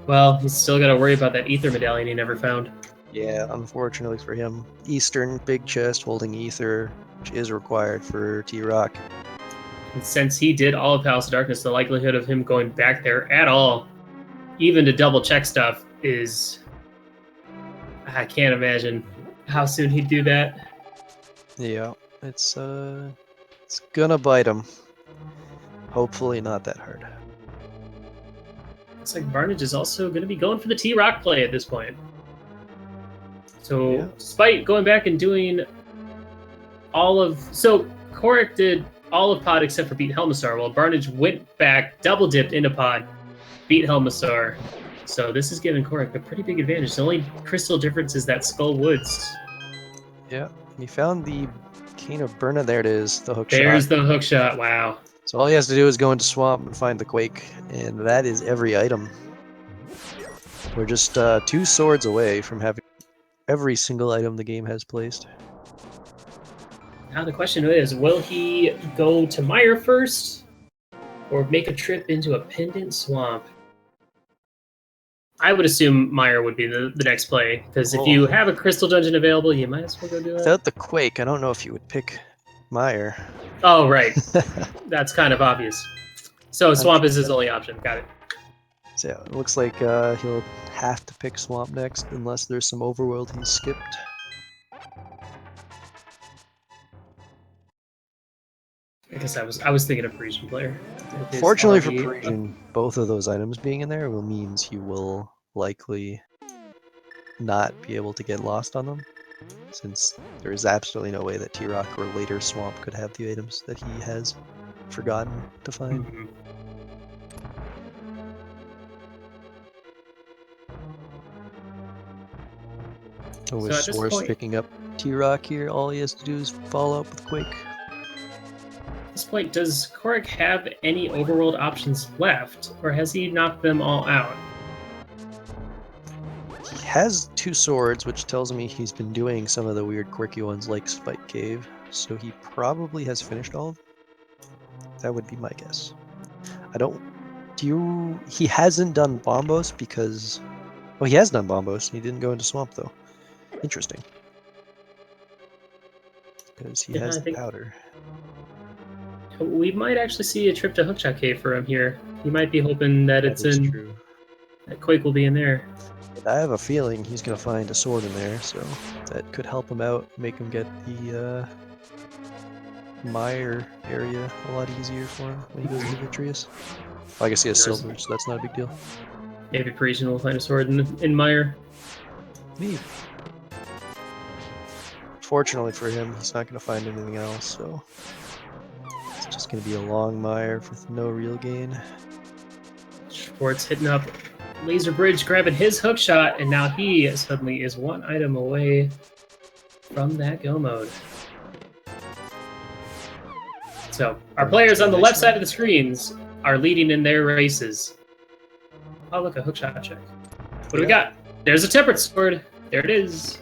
Well, he's still got to worry about that ether medallion he never found.
Yeah, unfortunately for him. Eastern big chest holding ether, which is required for T-Rock.
And since he did all of Palace of Darkness, the likelihood of him going back there at all, even to double check stuff, is... I can't imagine how soon he'd do that.
Yeah, it's gonna bite him. Hopefully not that hard.
Looks like Barnage is also going to be going for the T-Rock play at this point. So,
Yeah.
Despite going back and doing all of... So, Kohrek did all of Pod except for beat Helmasaur, while Barnage went back, double-dipped into Pod, beat Helmasaur. So this is giving Kohrek a pretty big advantage. The only crystal difference is that Skull Woods.
Yeah, he found the Cane of Burna. There it is, the hook shot.
There's the hook shot, wow.
So all he has to do is go into Swamp and find the Quake, and that is every item. We're just 2 swords away from having every single item the game has placed.
Now the question is, will he go to Meyer first, or make a trip into a Pendant Swamp? I would assume Meyer would be the next play, because if you have a Crystal Dungeon available, you might as well go do it.
Without the Quake, I don't know if you would pick Meyer.
Oh, right. That's kind of obvious. So Swamp is his only option. Got it.
So yeah, it looks like he'll have to pick Swamp next, unless there's some Overworld he's skipped.
I guess I was thinking of Parisian player.
Fortunately for Parisian, both of those items being in there means he will likely not be able to get lost on them, since there is absolutely no way that T-Rock or later Swamp could have the items that he has forgotten to find.
Mm-hmm.
So with Source picking up T-Rock here, all he has to do is follow up with Quake.
At this point, does Kohrek have any Overworld options left, or has he knocked them all out?
He has 2 swords, which tells me he's been doing some of the weird quirky ones like Spike Cave, so he probably has finished all of them. That would be my guess. He hasn't done Bombos because... Well, he has done Bombos, he didn't go into Swamp though. Interesting. Because he has the powder.
We might actually see a trip to Hookshot Cave for him here. He might be hoping that it's in...
True.
That Quake will be in there.
I have a feeling he's going to find a sword in there, so that could help him out, make him get the Meyer area a lot easier for him when he goes to Vitreous. Well, I guess he has silver, so that's not a big deal.
Maybe Parisian will find a sword in Meyer.
Maybe. Fortunately for him, he's not going to find anything else, so it's just going to be a long Meyer with no real gain.
Schwartz hitting up Laser Bridge, grabbing his hook shot, and now he suddenly is 1 item away from that go mode. So, our players on the left side of the screens are leading in their races. Oh, look, a hook shot check. What do we got? There's a Tempered Sword. There it is.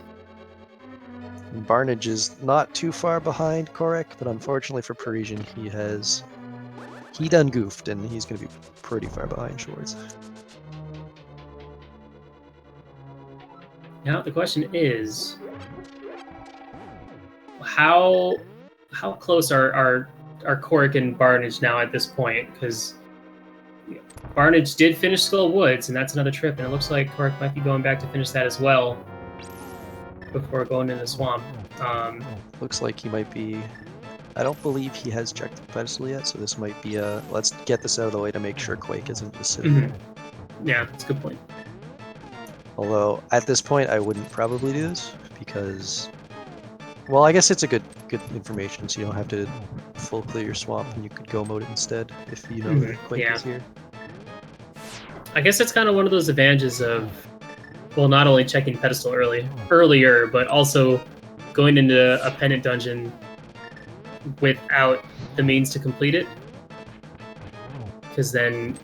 Barnage is not too far behind Kohrek, but unfortunately for Parisian, he done goofed, and he's going to be pretty far behind Schwartz.
Now the question is, how close are Kohrek and Barnage now at this point? Because Barnage did finish Skull Woods, and that's another trip, and it looks like Kohrek might be going back to finish that as well before going into the swamp.
Looks like he might be... I don't believe he has checked the pedestal yet, so this might be a... Let's get this out of the way to make sure Quake isn't just sitting there.
Yeah, that's a good point.
Although, at this point, I wouldn't probably do this, because... Well, I guess it's a good information, so you don't have to full clear your swamp, and you could go mode it instead, if you know that Quake is here.
I guess it's kind of one of those advantages of, well, not only checking pedestal earlier, but also going into a pendant dungeon without the means to complete it. Because then,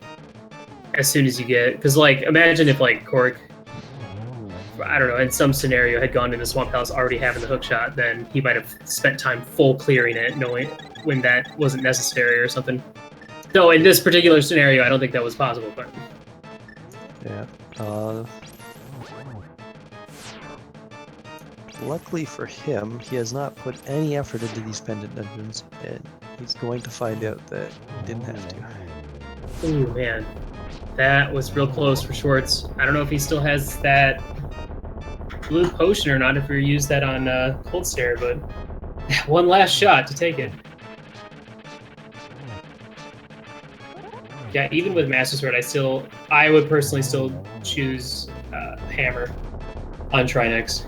as soon as you get... Because, like, imagine if, like, Kohrek, I don't know, in some scenario had gone into Swamp Palace already having the hookshot, then he might have spent time full clearing it, knowing when that wasn't necessary or something. Though in this particular scenario, I don't think that was possible, but...
Yeah. Luckily for him, he has not put any effort into these pendant dungeons, and he's going to find out that he didn't have to.
Ooh, man. That was real close for Schwartz. I don't know if he still has that blue potion or not, if we used that on Cold Stare, but one last shot to take it. Yeah, even with Master Sword, I would personally still choose Hammer on Trinex.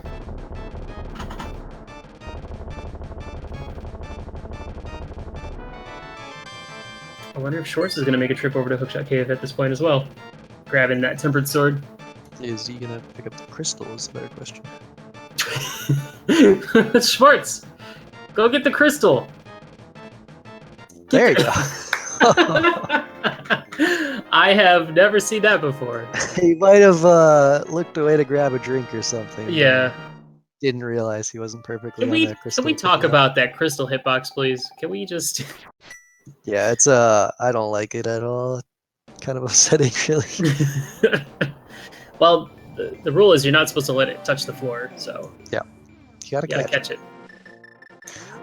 I wonder if Schwartz is going to make a trip over to Hookshot Cave at this point as well, grabbing that Tempered Sword.
Is he going to pick up the crystal is the better question.
Schwartz, go get the crystal.
There you go.
I have never seen that before.
He might have looked away to grab a drink or something.
Yeah.
Didn't realize he wasn't perfectly on that crystal.
Can we talk about that crystal hitbox, please? Can we just...
Yeah, it's I don't like it at all. Kind of upsetting, really.
Well, the rule is you're not supposed to let it touch the floor, so...
Yeah. You gotta catch it.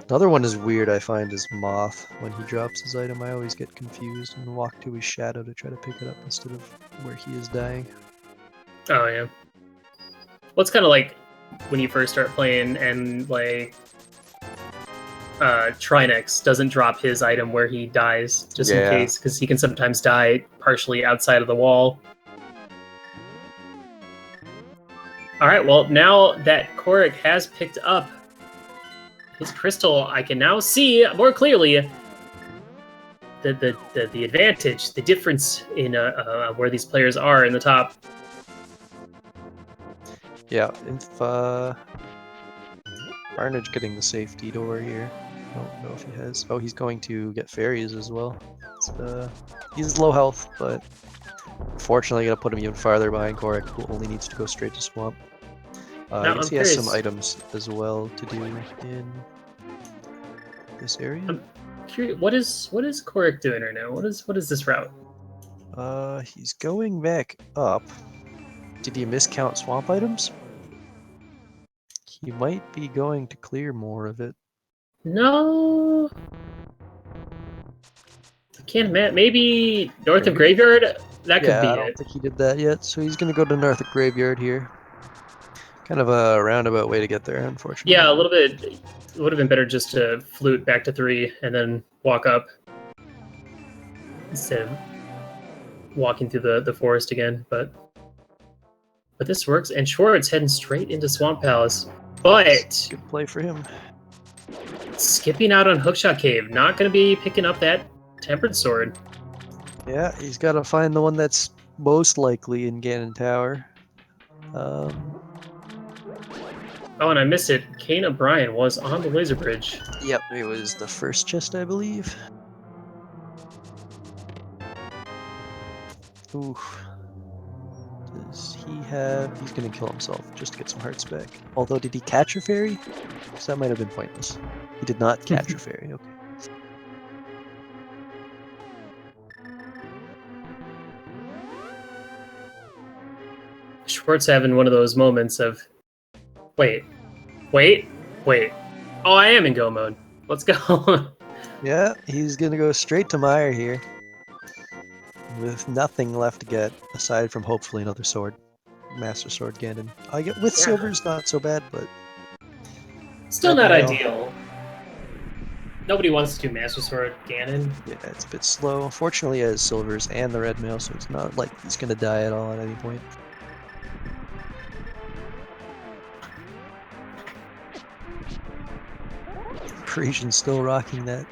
Another one is weird, I find, is Moth. When he drops his item, I always get confused and walk to his shadow to try to pick it up instead of where he is dying.
Oh, yeah. Well, it's kind of like when you first start playing and, like, Trinex doesn't drop his item where he dies, just in case, because he can sometimes die partially outside of the wall. Alright, well, now that Kohrek has picked up his crystal, I can now see more clearly the advantage, the difference in where these players are in the top. Yeah,
if Barnage getting the safety door here. I don't know if he has. Oh, he's going to get fairies as well. He's low health, but unfortunately, gonna put him even farther behind Kohrek, who only needs to go straight to swamp. I guess he has some items as well to do in this area.
I'm curious, what is Kohrek doing right now? What is this route?
He's going back up. Did he miscount swamp items? He might be going to clear more of it.
No. I can't imagine. Maybe north of Graveyard? That could be it.
I don't think he did that yet, so he's going to go to north of Graveyard here. Kind of a roundabout way to get there, unfortunately.
Yeah, a little bit. It would have been better just to flute back to 3 and then walk up instead of walking through the forest again. But this works, and Schwartz heading straight into Swamp Palace. But
good play for him.
Skipping out on Hookshot Cave, not going to be picking up that Tempered Sword.
Yeah, he's got to find the one that's most likely in Ganon Tower.
Oh, and I missed it. Kane O'Brien was on the laser bridge.
Yep, it was the first chest, I believe. Ooh. Does he have... He's going to kill himself just to get some hearts back. Although, did he catch a fairy? Because that might have been pointless. He did not catch a fairy, okay.
Schwartz having one of those moments of... Wait. Oh, I am in go mode. Let's go.
Yeah, he's going to go straight to Meyer here. with nothing left to get aside from hopefully another sword. Master Sword Ganon. I get with silver's not so bad, but
still
red
not
mail,
ideal. Nobody wants to do Master Sword Ganon.
yeah, it's a bit slow. Fortunately, it has silvers and the red mail, so it's not like he's gonna die at all at any point. Parisian's still rocking that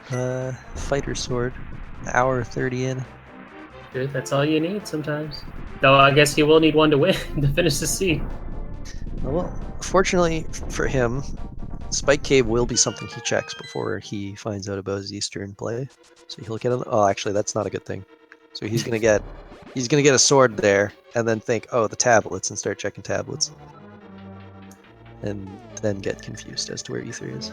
fighter sword. An hour 30 in.
Dude, that's all you need sometimes. Though I guess he will need one to win to finish the sea.
Well, fortunately for him, Spike Cave will be something he checks before he finds out about his Eastern play. So he'll get a, oh, actually, that's not a good thing. So he's gonna get a sword there, and then think, oh, the tablets, and start checking tablets, and then get confused as to where Ether is.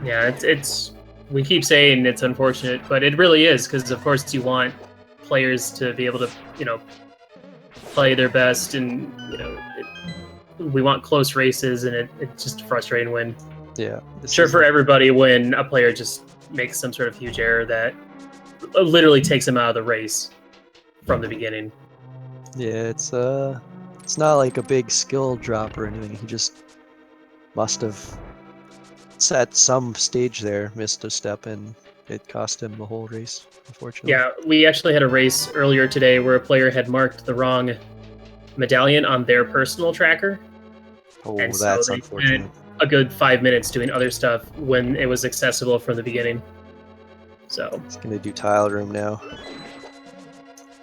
Yeah, it's we keep saying it's unfortunate, but it really is, because of course you want players to be able to, play their best, and we want close races, and it's just frustrating when for everybody when a player just makes some sort of huge error that literally takes him out of the race from the beginning.
Yeah, it's not like a big skill drop or anything. He just must have at some stage there missed a step, and it cost him the whole race, unfortunately.
Yeah, we actually had a race earlier today where a player had marked the wrong medallion on their personal tracker.
Oh,
and
that's
so they
unfortunate.
spent a good 5 minutes doing other stuff when it was accessible from the beginning. So
he's gonna do tile room now,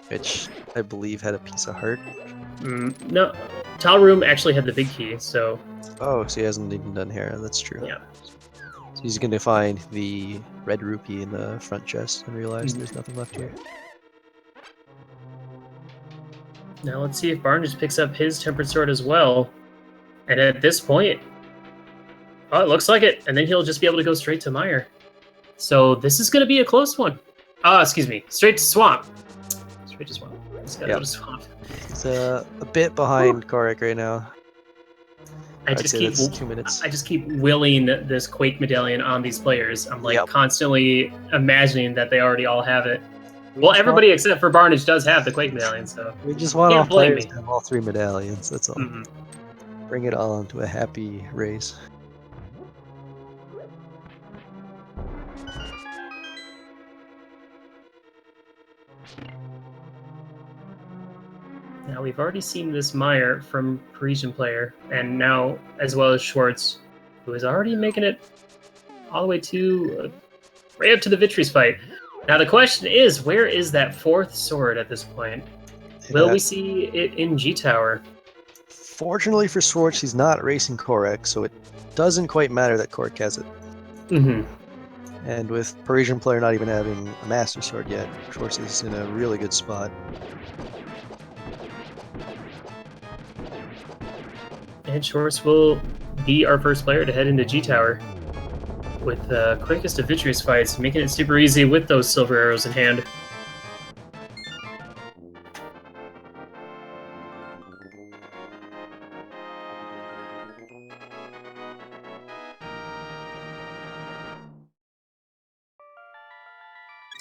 which I believe had a piece of heart.
No, tile room actually had the big key, so...
Oh, so he hasn't even done Hera, that's true.
Yeah.
So he's gonna find the red rupee in the front chest and realize there's nothing left here.
Now let's see if Barnage picks up his Tempered Sword as well. And at this point... Oh, it looks like it. And then he'll just be able to go straight to Mire. So this is going to be a close one. Excuse me. Straight to Swamp. Straight to Swamp. He's got to go to Swamp.
He's a bit behind Kohrek right now.
I just keep
2 minutes.
I just keep willing this Quake medallion on these players. I'm like constantly imagining that they already all have it. Well, everybody except for Barnage does have the Quake medallion, so
we just want all players to have all 3 medallions. That's all. Bring it all into a happy race.
Now we've already seen this Mire from Parisian player, and now as well as Schwartz, who is already making it all the way to right up to the Vitreous fight. Now the question is, where is that 4th sword at this point? Will we see it in G Tower?
Fortunately for Schwartz, he's not racing Kohrek, so it doesn't quite matter that Kohrek has it. And with Parisian player not even having a Master Sword yet, Schwartz is in a really good spot.
And Schwartz will be our first player to head into G Tower with the quickest of Vitreous fights, making it super easy with those silver arrows in hand.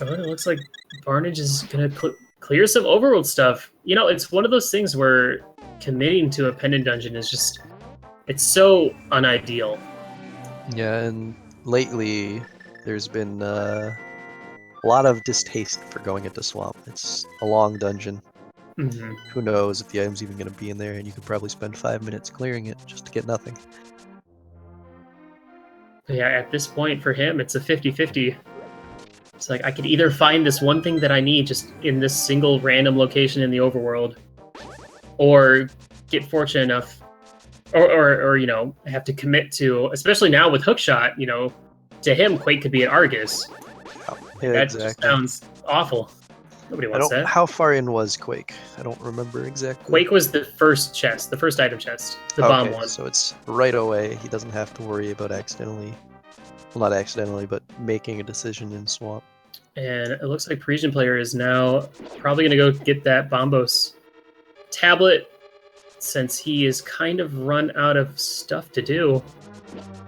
Oh, it looks like Barnage is going to clear some Overworld stuff. It's one of those things where committing to a pendant dungeon is just... It's so unideal.
Yeah, and lately there's been a lot of distaste for going into Swamp. It's a long dungeon. Who knows if the item's even going to be in there, and you could probably spend 5 minutes clearing it just to get nothing.
Yeah, at this point for him, it's a 50-50. It's like, I could either find this one thing that I need just in this single random location in the overworld, or get fortunate enough, or have to commit to, especially now with Hookshot, to him, Quake could be at Argus.
Yeah,
that
exactly.
Just sounds awful. Nobody wants that.
How far in was Quake? I don't remember exactly.
Quake was the first chest, the first item chest, the bomb one.
So it's right away. He doesn't have to worry about not accidentally, but making a decision in Swamp.
And it looks like Parisian player is now probably going to go get that Bombos tablet, since he is kind of run out of stuff to do.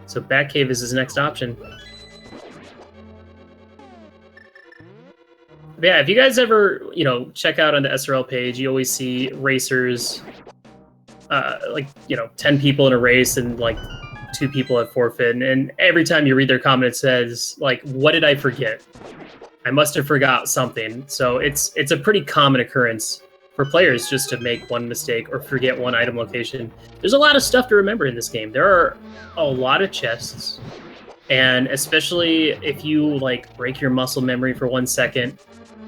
So Batcave is his next option. Yeah, if you guys ever, check out on the SRL page, you always see racers, 10 people in a race and like 2 people have forfeit. And every time you read their comment, it says like, "What did I forget? I must have forgot something." So it's a pretty common occurrence for players just to make one mistake or forget one item location. There's a lot of stuff to remember in this game. There are a lot of chests, and especially if you like break your muscle memory for 1 second,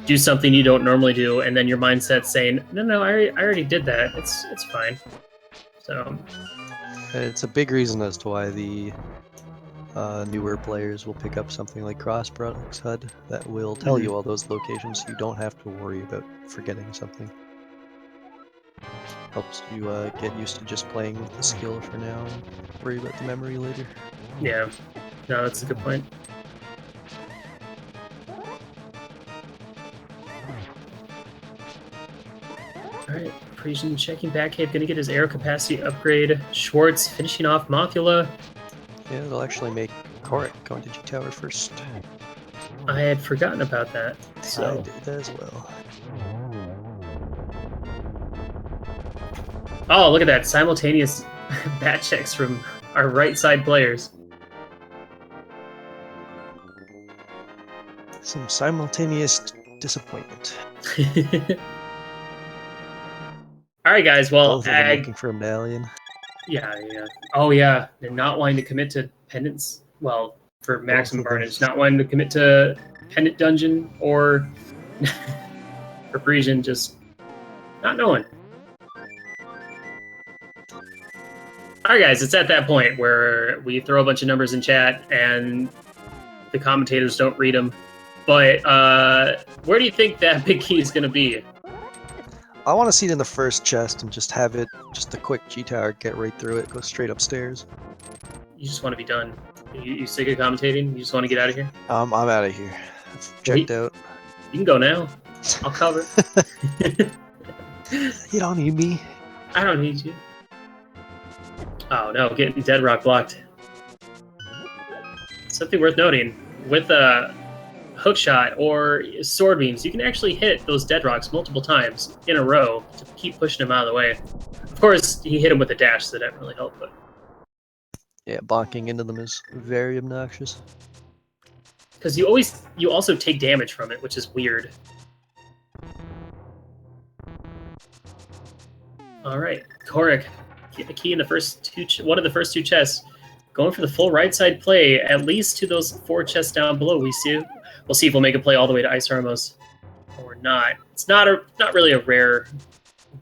do something you don't normally do, and then your mindset's saying, "No, I already did that. It's fine." So
it's a big reason as to why the newer players will pick up something like Cross Products HUD that will tell you all those locations, so you don't have to worry about forgetting something. Helps you get used to just playing with the skill for now and worry about the memory later.
yeah, no, that's a good point. All right, Parisian checking back cave, gonna get his aero capacity upgrade. Schwartz finishing off Mocula.
Yeah, it'll actually make Kohrek go into G Tower first.
I had forgotten about that. So
I did as well.
oh, look at that simultaneous bat checks from our right side players.
Some simultaneous disappointment.
All right, guys. Well,
Both of them looking for a medallion.
Yeah. Oh, yeah. And not wanting to commit to pendants. Well, for maximum Barnage, not wanting to commit to pendant dungeon or for Parisian, just not knowing. All right, guys. It's at that point where we throw a bunch of numbers in chat and the commentators don't read them. But where do you think that big key is going to be?
I want to see it in the first chest and just have it, just a quick G-Tower, get right through it, go straight upstairs.
You just want to be done. You sick of commentating? You just want to get out of here?
I'm out of here. I've checked out.
You can go now. I'll cover.
You don't need me.
I don't need you. Oh no, getting dead rock blocked. Something worth noting, with a hookshot or sword beams, you can actually hit those dead rocks multiple times in a row to keep pushing them out of the way. Of course, he hit him with a dash, so that didn't really help. But
yeah, bonking into them is very obnoxious.
Because you also take damage from it, which is weird. All right, Kohrek, get a key in the first one of the first 2 chests. Going for the full right side play, at least to those 4 chests down below. We'll see if we'll make a play all the way to Ice Armos or not. It's not really a rare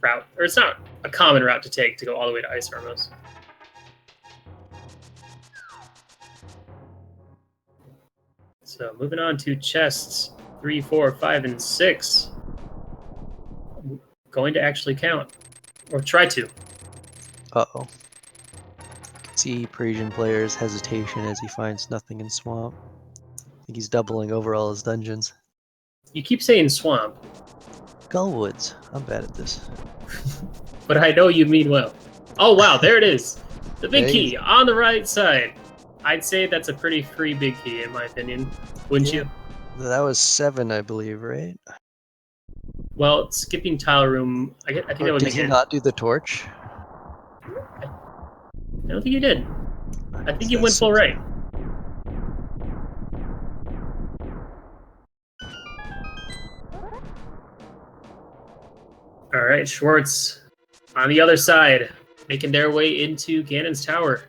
route, or it's not a common route to take to go all the way to Ice Armos. So moving on to chests 3, 4, 5, and 6. Going to actually count, or try to.
Uh-oh. See Parisian player's hesitation as he finds nothing in Swamp. I think he's doubling over all his dungeons.
You keep saying swamp.
Gullwoods. I'm bad at this.
But I know you mean well. Oh wow, there it is. The big key on the right side. I'd say that's a pretty free big key in my opinion. Wouldn't you?
That was 7, I believe, right?
Well, skipping tile room, I think that would make
Did he not do the torch?
I don't think you did. I think you went full right. All right, Schwartz on the other side, making their way into Ganon's tower.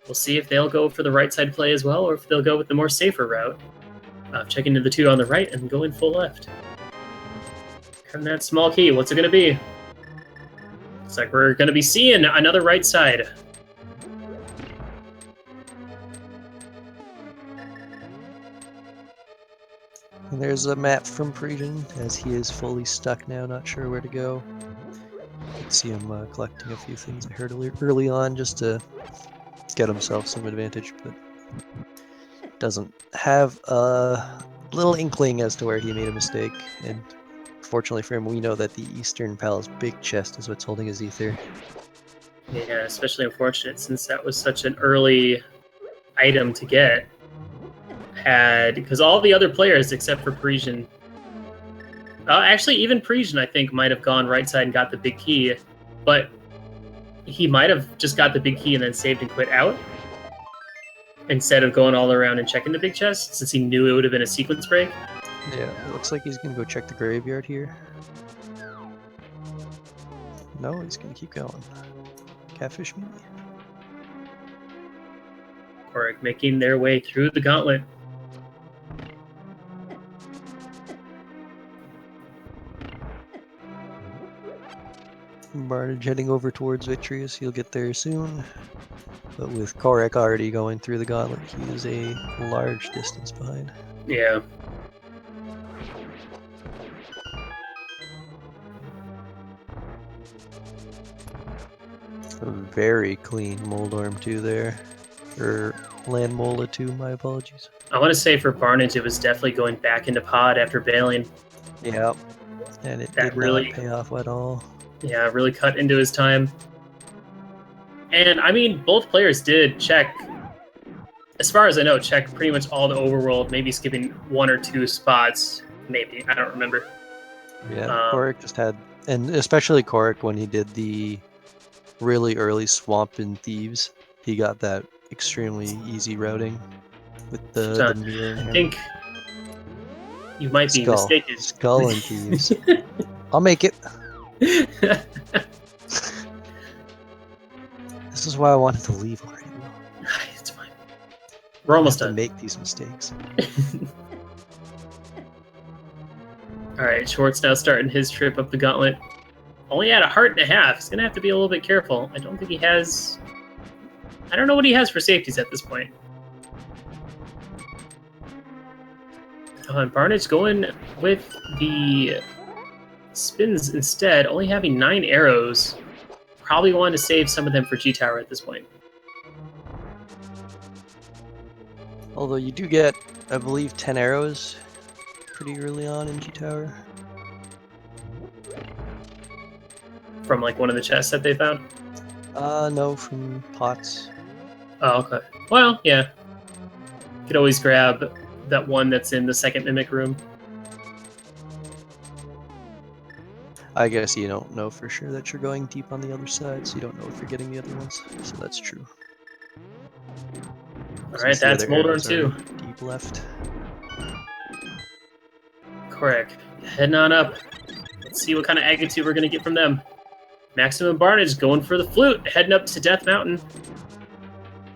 We'll see if they'll go for the right side play as well, or if they'll go with the more safer route of checking into the 2 on the right and going full left. From that small key, what's it going to be? Looks like we're going to be seeing another right side.
And there's a map from Parisian, as he is fully stuck now, not sure where to go. You can see him collecting a few things I heard early on just to get himself some advantage, but doesn't have a little inkling as to where he made a mistake. And fortunately for him, we know that the Eastern Pal's big chest is what's holding his ether.
Yeah, especially unfortunate since that was such an early item to get. Because all the other players except for Parisian Actually, even Parisian, I think, might have gone right side and got the big key, but he might have just got the big key and then saved and quit out instead of going all around and checking the big chest, since he knew it would have been a sequence break.
Yeah, it looks like he's gonna go check the graveyard here. No, he's gonna keep going. Catfish maybe?
Kohrek making their way through the gauntlet.
Barnage heading over towards Victorious. He'll get there soon. But with Kohrek already going through the gauntlet, he is a large distance behind.
Yeah.
A very clean Moldorm too there. Or Land Mola too, my apologies.
I want to say for Barnage, it was definitely going back into pod after bailing.
Yeah. And it
That
did
really-
not pay off at all.
Yeah, really cut into his time. And, I mean, both players did check, as far as I know, check pretty much all the overworld, maybe skipping one or two spots. Maybe. I don't remember.
Yeah, Kohrek just had... And especially Kohrek, when he did the really early swamp in Thieves, he got that extremely easy routing with the mirror and
I
hammer.
think you might be mistaken.
Skull and Thieves. I'll make it. This is why I wanted to leave already.
It's fine. We're almost
to
done.
make these mistakes.
Alright, Schwartz now starting his trip up the gauntlet. Only at a heart and a half. He's going to have to be a little bit careful. I don't think he has... I don't know what he has for safeties at this point. And Barnage going with the spins instead, only having 9 arrows. Probably wanting to save some of them for G-Tower at this point.
Although you do get, I believe, 10 arrows pretty early on in G-Tower.
From like one of the chests that they found?
No, from pots.
Oh, okay. Well, yeah. You could always grab that one that's in the second mimic room.
I guess you don't know for sure that you're going deep on the other side, so you don't know if you're getting the other ones. So that's true.
Alright, that's Moldorm too.
Deep left.
Kohrek, heading on up. Let's see what kind of attitude we're going to get from them. Maximum Barnage going for the flute, heading up to Death Mountain.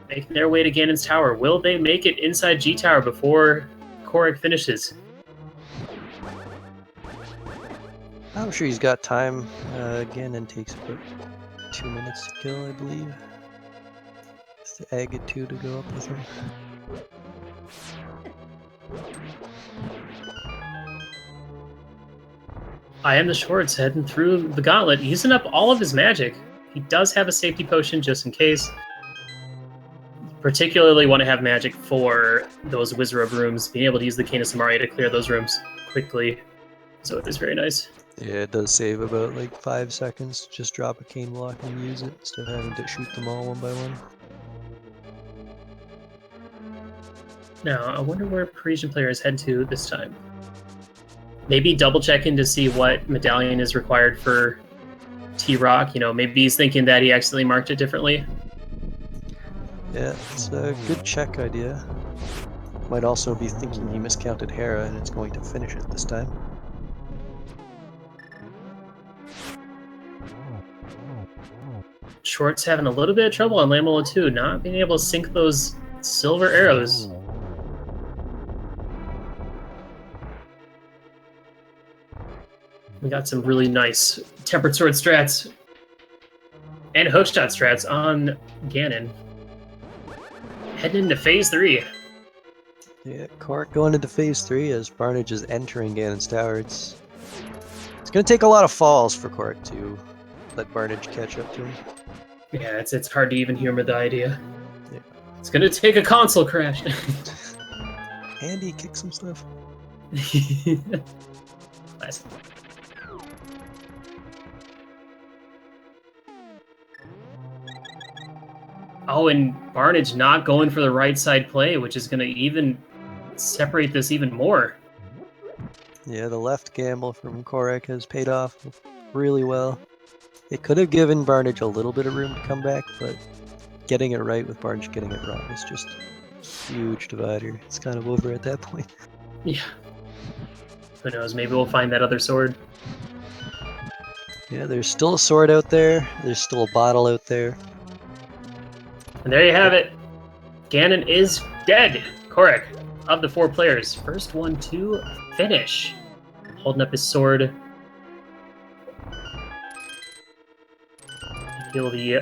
Making their way to Ganon's Tower. Will they make it inside G-Tower before Kohrek finishes?
I'm sure he's got time. Ganon takes about 2 minutes to kill, I believe. It's the Agate 2 to go up with him.
iamtheschwarz heading through the gauntlet, using up all of his magic. He does have a safety potion just in case. Particularly want to have magic for those Wizard rooms, being able to use the Cane of Samaria to clear those rooms quickly. So it is very nice.
Yeah, it does save about like 5 seconds. Just drop a cane block and use it instead of having to shoot them all one by one.
Now, I wonder where Parisian players head to this time. Maybe double checking to see what medallion is required for T-Rock. You know, maybe he's thinking that he accidentally marked it differently.
Yeah, it's a good check idea. Might also be thinking he miscounted Hera and it's going to finish it this time.
Schwartz having a little bit of trouble on Lamola 2, not being able to sink those silver arrows. We got some really nice Tempered Sword strats and hookshot strats on Ganon. Heading into Phase 3.
Yeah, Kohrek going into Phase 3 as Barnage is entering Ganon's Tower. It's going to take a lot of falls for Kohrek to let Barnage catch up to him.
Yeah, it's hard to even humor the idea.
Yeah.
It's going to take a console crash.
Andy kick some stuff.
Nice. Oh, and Barnage not going for the right side play, which is going to even separate this even more.
Yeah, the left gamble from Kohrek has paid off really well. It could have given Barnage a little bit of room to come back, but getting it right with Barnage getting it wrong is just a huge divider. It's kind of over at that point.
Yeah. Who knows? Maybe we'll find that other sword.
Yeah, there's still a sword out there. There's still a bottle out there.
And there you have it. Ganon is dead. Kohrek, of the 4 players, first one to finish. Holding up his sword. He'll be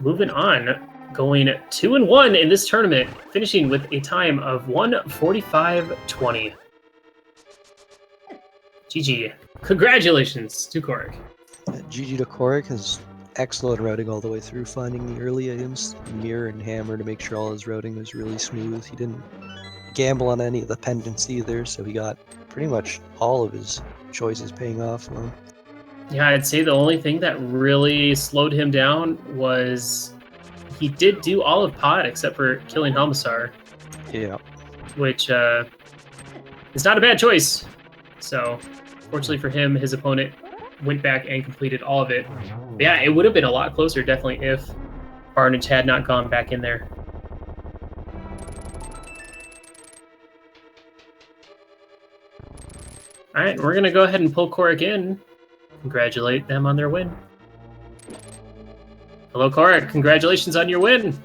moving on, going 2-1 in this tournament, finishing with a time of 1:45:20. GG. Congratulations to Kohrek.
GG to Kohrek has excellent routing all the way through, finding the early items, mirror and hammer, to make sure all his routing was really smooth. He didn't gamble on any of the pendants either, so he got pretty much all of his choices paying off for him.
Yeah, I'd say the only thing that really slowed him down was he did do all of Pod except for killing Helmassar.
Yeah.
Which is not a bad choice. So, fortunately for him, his opponent went back and completed all of it. But yeah, it would have been a lot closer, definitely, if Barnage had not gone back in there. All right, we're going to go ahead and pull Kohrek in. Congratulate them on their win. Hello, Kohrek. Congratulations on your win.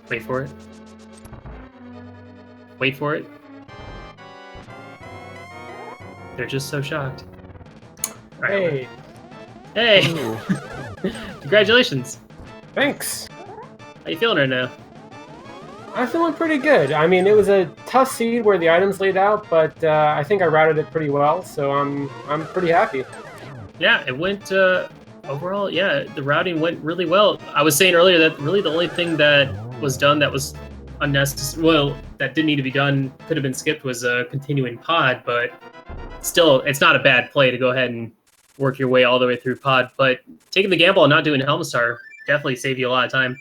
Wait for it. Wait for it. They're just so shocked. All right,
Hey,
hey! Congratulations.
thanks.
How you feeling right now?
I'm feeling pretty good. I mean, it was a tough seed where the items laid out, but I think I routed it pretty well, so I'm pretty happy.
Yeah, it went overall. Yeah, the routing went really well. I was saying earlier that really the only thing that was done that was unnecessary, well, that didn't need to be done, could have been skipped, was a continuing pod. But still, it's not a bad play to go ahead and work your way all the way through pod. But taking the gamble and not doing Helmassar definitely saved you a lot of time.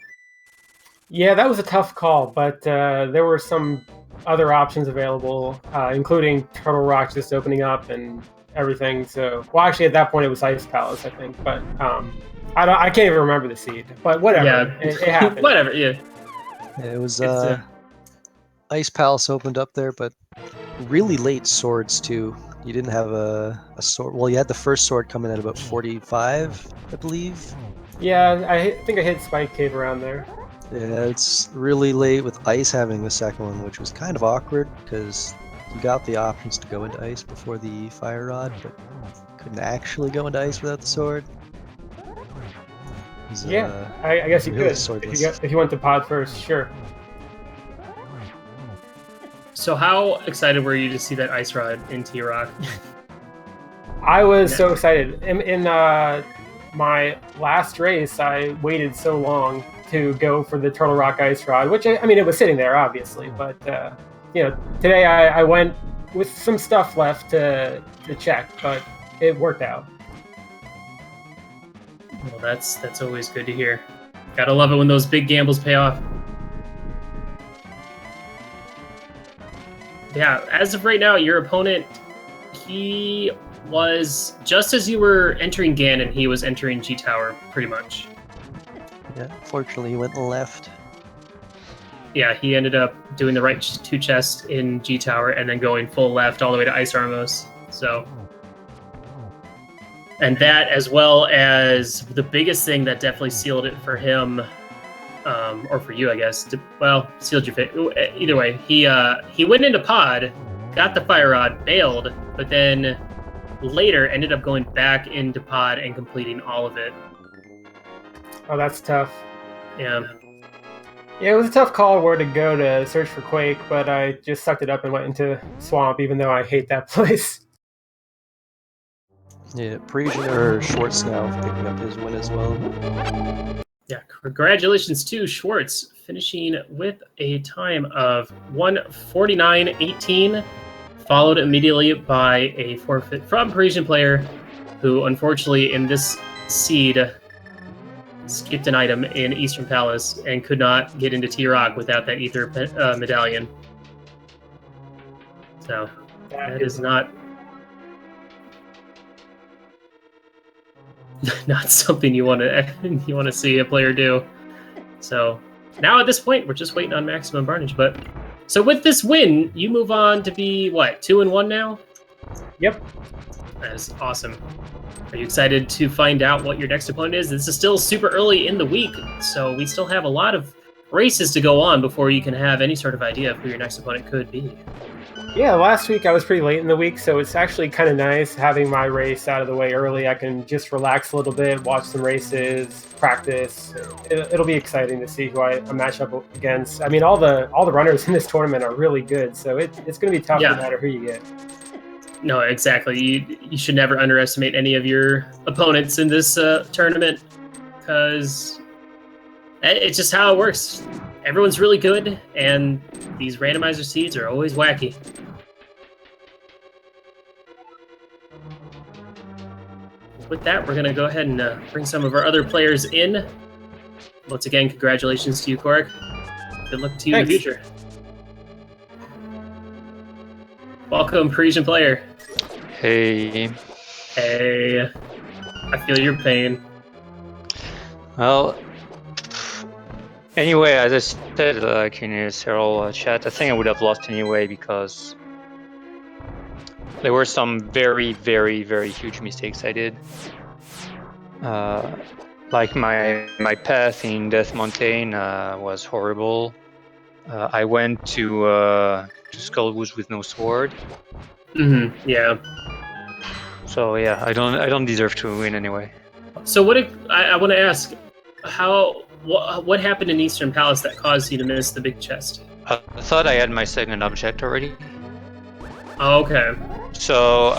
Yeah, that was a tough call, but there were some other options available, including Turtle Rock just opening up and everything. So, well, actually, at that point, it was Ice Palace, I think. But I can't even remember the seed. But whatever,
Yeah,
it happened.
Whatever. Yeah,
It was Ice Palace opened up there, but really late swords too. You didn't have a sword. Well, you had the first sword coming at about 45, I believe.
Yeah, I think I hit Spike Cave around there.
Yeah, it's really late with Ice having the second one, which was kind of awkward because you got the options to go into Ice before the Fire Rod, but couldn't actually go into Ice without the sword. It was,
Yeah, I guess you
really
could
swordless.
if you went to pod first, sure.
So how excited were you to see that Ice Rod in T-Rock?
I was so excited. In my last race, I waited so long to go for the Turtle Rock Ice Rod, which I mean, it was sitting there obviously, but today I went with some stuff left to check, but it worked out.
Well, that's always good to hear. Gotta love it when those big gambles pay off. Yeah, as of right now, your opponent, he was, just as you were entering Ganon, he was entering G-Tower, pretty much.
Yeah, fortunately, he went left.
Yeah, he ended up doing the right 2 chests in G-Tower and then going full left all the way to Ice Armos. So, and that, as well as the biggest thing that definitely sealed it for him, or for you, I guess. Sealed your fate. Either way, he went into pod, got the Fire Rod, bailed, but then later ended up going back into pod and completing all of it.
Oh, that's tough.
Yeah.
Yeah, it was a tough call where to go to search for Quake, but I just sucked it up and went into Swamp, even though I hate that place.
Yeah, Parisian or Schwartz now picking up his win as well.
Yeah, congratulations to Schwartz, finishing with a time of 1:49:18, followed immediately by a forfeit from Parisian player, who unfortunately in this seed skipped an item in Eastern Palace and could not get into T-Rock without that Ether medallion. So that is not something you want to see a player do. So now at this point, we're just waiting on maximum Barnage. But so with this win, you move on to be what, 2-1 now?
Yep.
That is awesome. Are you excited to find out what your next opponent is? This is still super early in the week, so we still have a lot of races to go on before you can have any sort of idea of who your next opponent could be.
Yeah, last week I was pretty late in the week, so it's actually kind of nice having my race out of the way early. I can just relax a little bit, watch some races, practice. It'll be exciting to see who I match up against. I mean, all the runners in this tournament are really good, so it's going to be tough no matter who you get.
No, exactly. You should never underestimate any of your opponents in this tournament, because it's just how it works. Everyone's really good, and these randomizer seeds are always wacky. With that, we're going to go ahead and bring some of our other players in. Once again, congratulations to you, Kohrek. Good luck to you in the future. Welcome, Parisian player.
Hey.
Hey. I feel your pain.
Well, anyway, as I said, like in your several chat, I think I would have lost anyway because there were some very, very, very huge mistakes I did. Like my path in Death Mountain was horrible. I went to Skullwoods with no sword.
Yeah.
So yeah, I don't deserve to win anyway.
So I want to ask, what happened in Eastern Palace that caused you to miss the big chest?
I thought I had my second object already.
Oh, okay.
So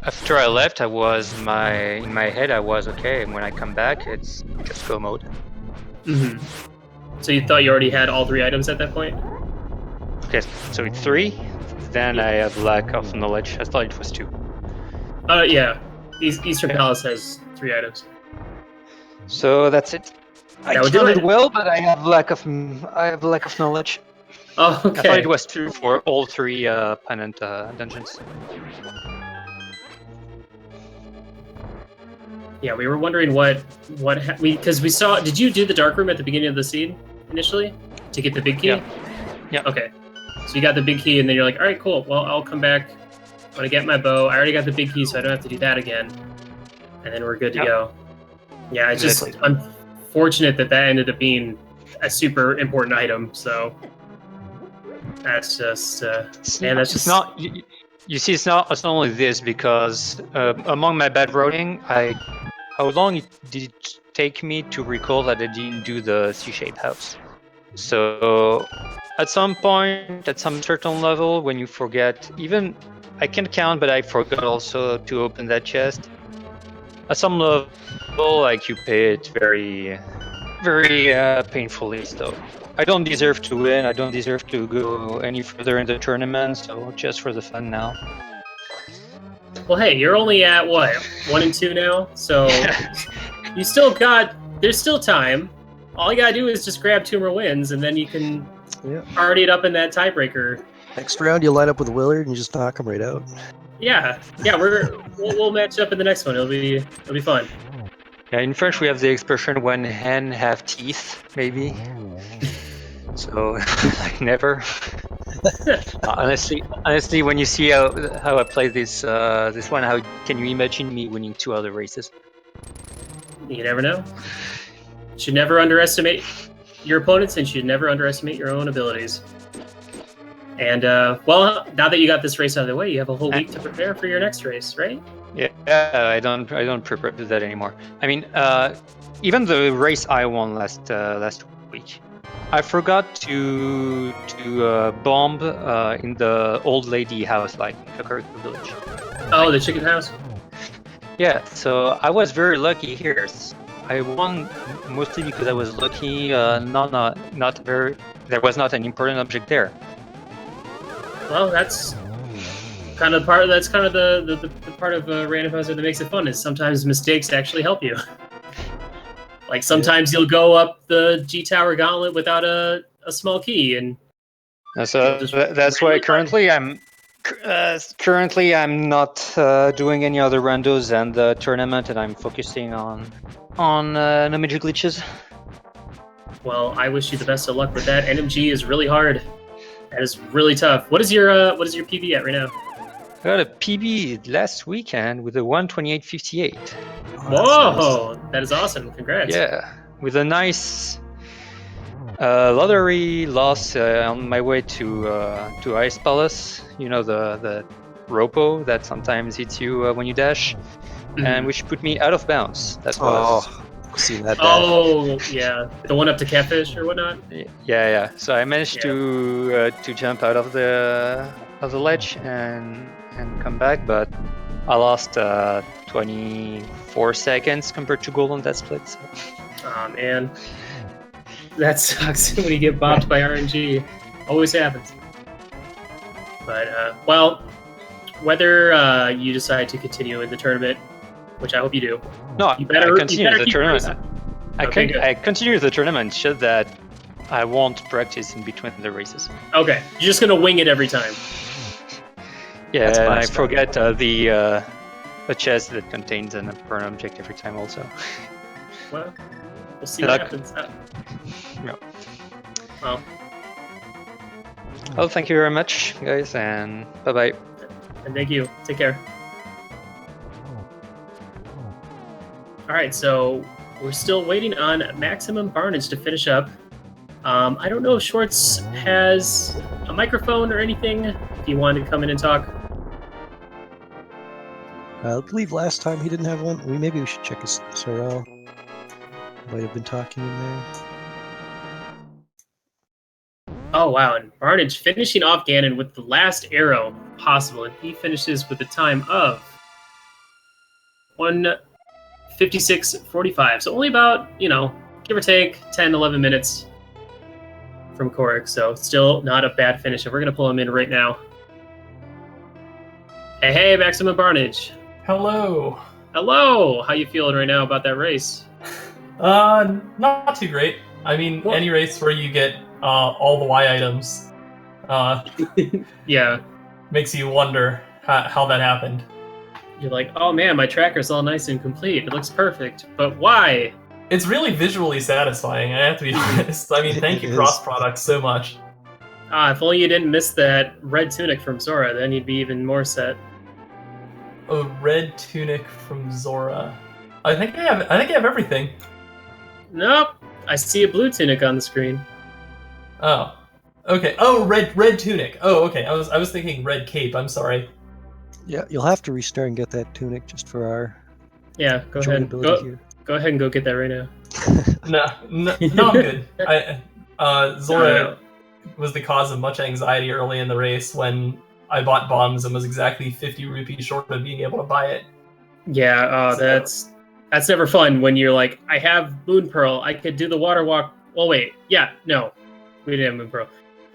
after I left, in my head I was okay, and when I come back, it's just go mode.
So you thought you already had all 3 items at that point?
Okay, so it's 3. Then I have lack of knowledge. I thought it was 2.
Yeah. Eastern Palace has 3 items.
So that's it. I counted well, but I have lack of knowledge.
Oh, okay.
I thought it was 2 for all 3 pennant dungeons.
Yeah, we were wondering because we saw. Did you do the dark room at the beginning of the seed initially to get the big key?
Yeah.
Okay. So you got the big key, and then you're like, all right, cool. Well, I'll come back when I get my bow. I already got the big key, so I don't have to do that again. And then we're good to go. Yeah, it's just unfortunate that ended up being a super important item. So that's just,
it's not. You see, it's not only this because among my bad routing, how long did it take me to recall that I didn't do the C-shaped house? So at some point, at some certain level, when you forget, even I can count, but I forgot also to open that chest. At some level, like you pay it very, very painfully. So I don't deserve to win. I don't deserve to go any further in the tournament. So just for the fun now.
Well, hey, you're only at what, 1 and 2 now, so you still got. There's still time. All you gotta do is just grab 2 more wins, and then you can party it up in that tiebreaker.
Next round, you line up with Willard and you just knock him right out.
Yeah. We'll match up in the next one. It'll be fun.
Yeah, in French we have the expression "when hen have teeth," maybe. So, like never. Honestly, when you see how I play this one, how can you imagine me winning 2 other races?
You never know. You should never underestimate your opponents, and you should never underestimate your own abilities. And well, now that you got this race out of the way, you have a whole week to prepare for your next race, right?
Yeah, I don't prepare for that anymore. I mean, even the race I won last week, I forgot to bomb in the old lady house, like Kohrek village.
Oh, the chicken house.
Yeah, so I was very lucky here. I won mostly because I was lucky. There was not an important object there.
Well, that's kind of part. That's kind of the part of randomizer that makes it fun. Is sometimes mistakes actually help you. Like sometimes you'll go up the G Tower Gauntlet without a small key, and
So that's why currently I'm not doing any other randos than the tournament, and I'm focusing on no major glitches.
well, I wish you the best of luck with that. NMG is really hard. That is really tough. What is your PB at right now?
I got a PB last weekend with a 128.58.
Whoa, that is awesome! Congrats.
Yeah, with a nice lottery loss on my way to Ice Palace. You know, the ropo that sometimes hits you when you dash, and which put me out of bounds. That was.
Seen that.
Oh yeah, the one up to Catfish or whatnot.
Yeah. So I managed to jump out of the ledge and come back, but I lost 24 seconds compared to gold on that split. So.
Oh man, that sucks when you get bopped by RNG. Always happens. But well, whether you decide to continue in the tournament, which I hope you do.
No, I continue the tournament.
Okay,
I continue the tournament, just that I won't practice in between the races.
Okay, you're just gonna wing it every time.
Yeah,
That's
and I
fast.
forget the chest that contains an important object every time also.
Well, we'll see what happens.
Yeah.
Well,
Well, thank you very much, guys, and bye-bye.
and thank you. Take care. All right, so we're still waiting on Maximum Barnage to finish up. I don't know if Schwartz has a microphone or anything. If you wanted to come in and talk.
I believe last time he didn't have one. Maybe we should check his SRL. Might have been talking in there.
Oh wow, and Barnage finishing off Ganon with the last arrow possible, and he finishes with a time of 1:56:45. So only about, give or take 10, 11 minutes from Kohrek. So still not a bad finish. And we're gonna pull him in right now. Hey, Maximum Barnage.
Hello.
Hello. How you feeling right now about that race?
Not too great. I mean,
What?
any race where you get all the Y items
Yeah.
makes you wonder how that happened.
You're like, oh man, my tracker's all nice and complete. It looks perfect. But why?
It's really visually satisfying, I have to be honest. I mean, thank you,
It is.
Cross Products, so much.
If only you didn't miss that red tunic from Zora, then you'd be even more set.
A red tunic from Zora. I think I have everything.
Nope. I see a blue tunic on the screen.
Oh. Okay. Oh, red tunic. Oh, okay. I was thinking red cape. I'm sorry.
Yeah, you'll have to restart and get that tunic just for our
Yeah, go ahead.
enjoyability here.
Go ahead and go get that right now.
No, I'm good. Zora was the cause of much anxiety early in the race when I bought bombs and was exactly 50 rupees short of being able to buy it.
Yeah, that's never fun when you're like, I have Moon Pearl, I could do the water walk. Well, wait, yeah, no, we didn't have Moon Pearl.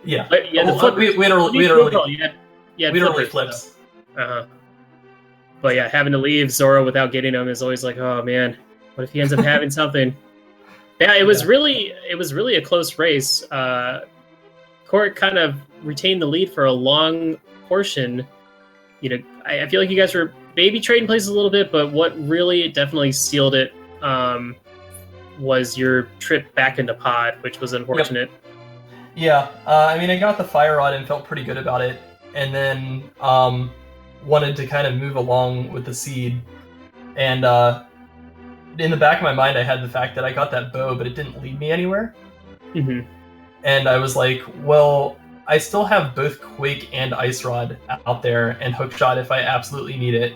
Yeah,
But yeah, the
Well,
flip.
we had early flips.
But yeah, having to leave Zora without getting him is always like, oh man, what if he ends up having something? Yeah, it was really a close race. Kohrek kind of retained the lead for a long portion. I feel like you guys were maybe trading places a little bit, but what really definitely sealed it was your trip back into pod, which was unfortunate.
Yeah, I mean, I got the fire rod and felt pretty good about it, and then wanted to kind of move along with the seed. And in the back of my mind, I had the fact that I got that bow, but it didn't lead me anywhere.
Mm-hmm.
And I was like, well, I still have both Quake and Ice Rod out there, and Hookshot if I absolutely need it.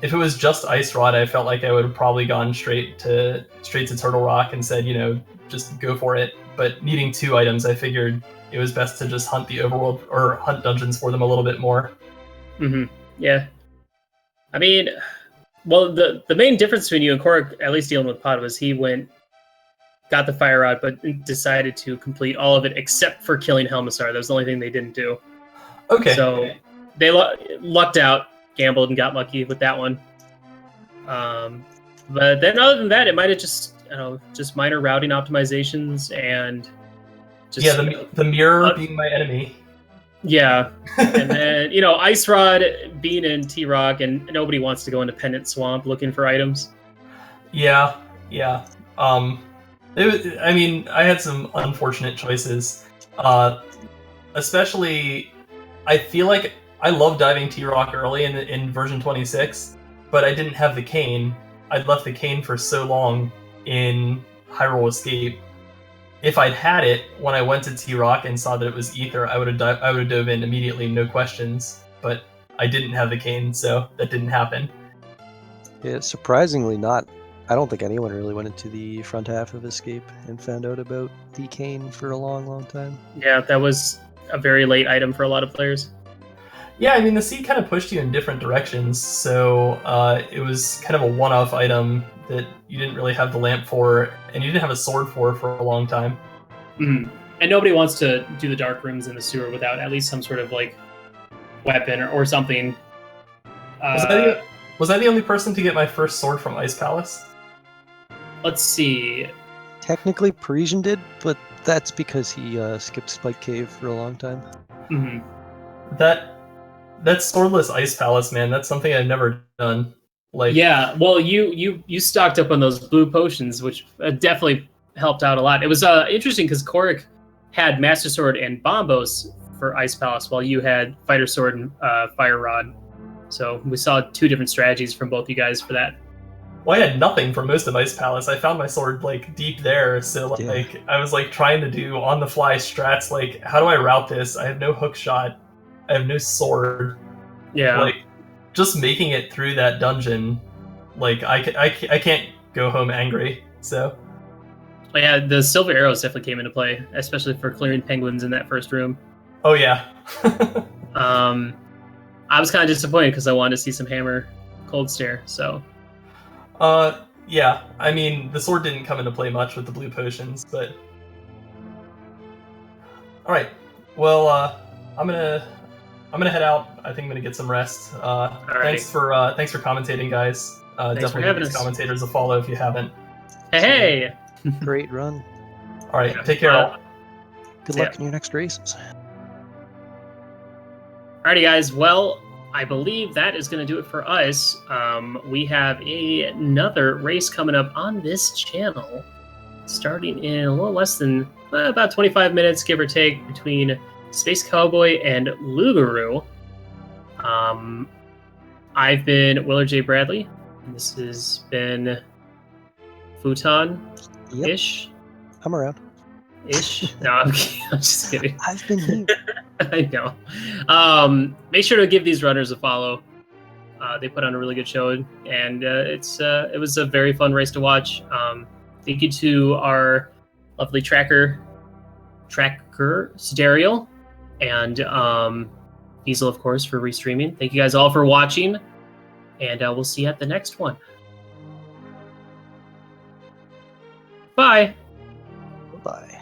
If it was just Ice Rod, I felt like I would have probably gone straight to Turtle Rock and said, just go for it. But needing two items, I figured it was best to just hunt the overworld or hunt dungeons for them a little bit more.
Mm-hmm. Yeah. I mean, well, the main difference between you and Kohrek, at least dealing with pod, was he got the fire rod, but decided to complete all of it except for killing Helmisar. That was the only thing they didn't do.
Okay.
So they lucked out, gambled, and got lucky with that one. But then other than that, it might have just just minor routing optimizations and just
the mirror being my enemy.
Yeah, and then Ice Rod being in T-Rock, and nobody wants to go into Pendant Swamp looking for items.
Yeah. I had some unfortunate choices. Especially, I feel like I love diving T-Rock early in version 26, but I didn't have the cane. I'd left the cane for so long in Hyrule Escape. If I'd had it when I went to T-Rock and saw that it was Ether, I would have dove in immediately, no questions. But I didn't have the cane, so that didn't happen.
Yeah, surprisingly not. I don't think anyone really went into the front half of Escape and found out about the cane for a long, long time.
Yeah, that was a very late item for a lot of players.
Yeah, I mean, the seed kind of pushed you in different directions, so it was kind of a one-off item that you didn't really have the lamp for, and you didn't have a sword for a long time.
Mm-hmm. And nobody wants to do the dark rooms in the sewer without at least some sort of weapon or something.
Was I the only person to get my first sword from Ice Palace?
Let's see.
Technically, Parisian did, but that's because he skipped Spike Cave for a long time.
Mm-hmm.
That swordless Ice Palace, man, that's something I've never done.
Yeah, well, you stocked up on those blue potions, which definitely helped out a lot. It was interesting because Kohrek had Master Sword and Bombos for Ice Palace, while you had Fighter Sword and Fire Rod. So we saw two different strategies from both you guys for that.
Well, I had nothing for most of Ice Palace. I found my sword deep there, so I was trying to do on the fly strats. How do I route this? I have no hook shot. I have no sword.
Yeah.
Just making it through that dungeon, I can't go home angry. So.
Yeah, the silver arrows definitely came into play, especially for clearing penguins in that first room.
Oh yeah.
I was kind of disappointed because I wanted to see some hammer cold stare. So.
Yeah. I mean, the sword didn't come into play much with the blue potions, but. All right. Well, I'm gonna head out. I think I'm gonna get some rest. Thanks for commentating, guys. Definitely give these commentators a follow if you haven't.
Hey.
Great run.
All right. Take care. All.
Good luck in your next races.
Alrighty, guys. Well, I believe that is going to do it for us. We have another race coming up on this channel, starting in a little less than about 25 minutes, give or take, between Space Cowboy and Lugaroo. I've been Willard J. Bradley, and this has been Futon-ish.
Yep. I'm around.
Ish. No, I'm just kidding.
I've been here.
I know. Make sure to give these runners a follow. They put on a really good show, and it was a very fun race to watch. Thank you to our lovely tracker Sidariel, and Diesel, of course, for restreaming. Thank you guys all for watching, and we'll see you at the next one. Bye.
Bye.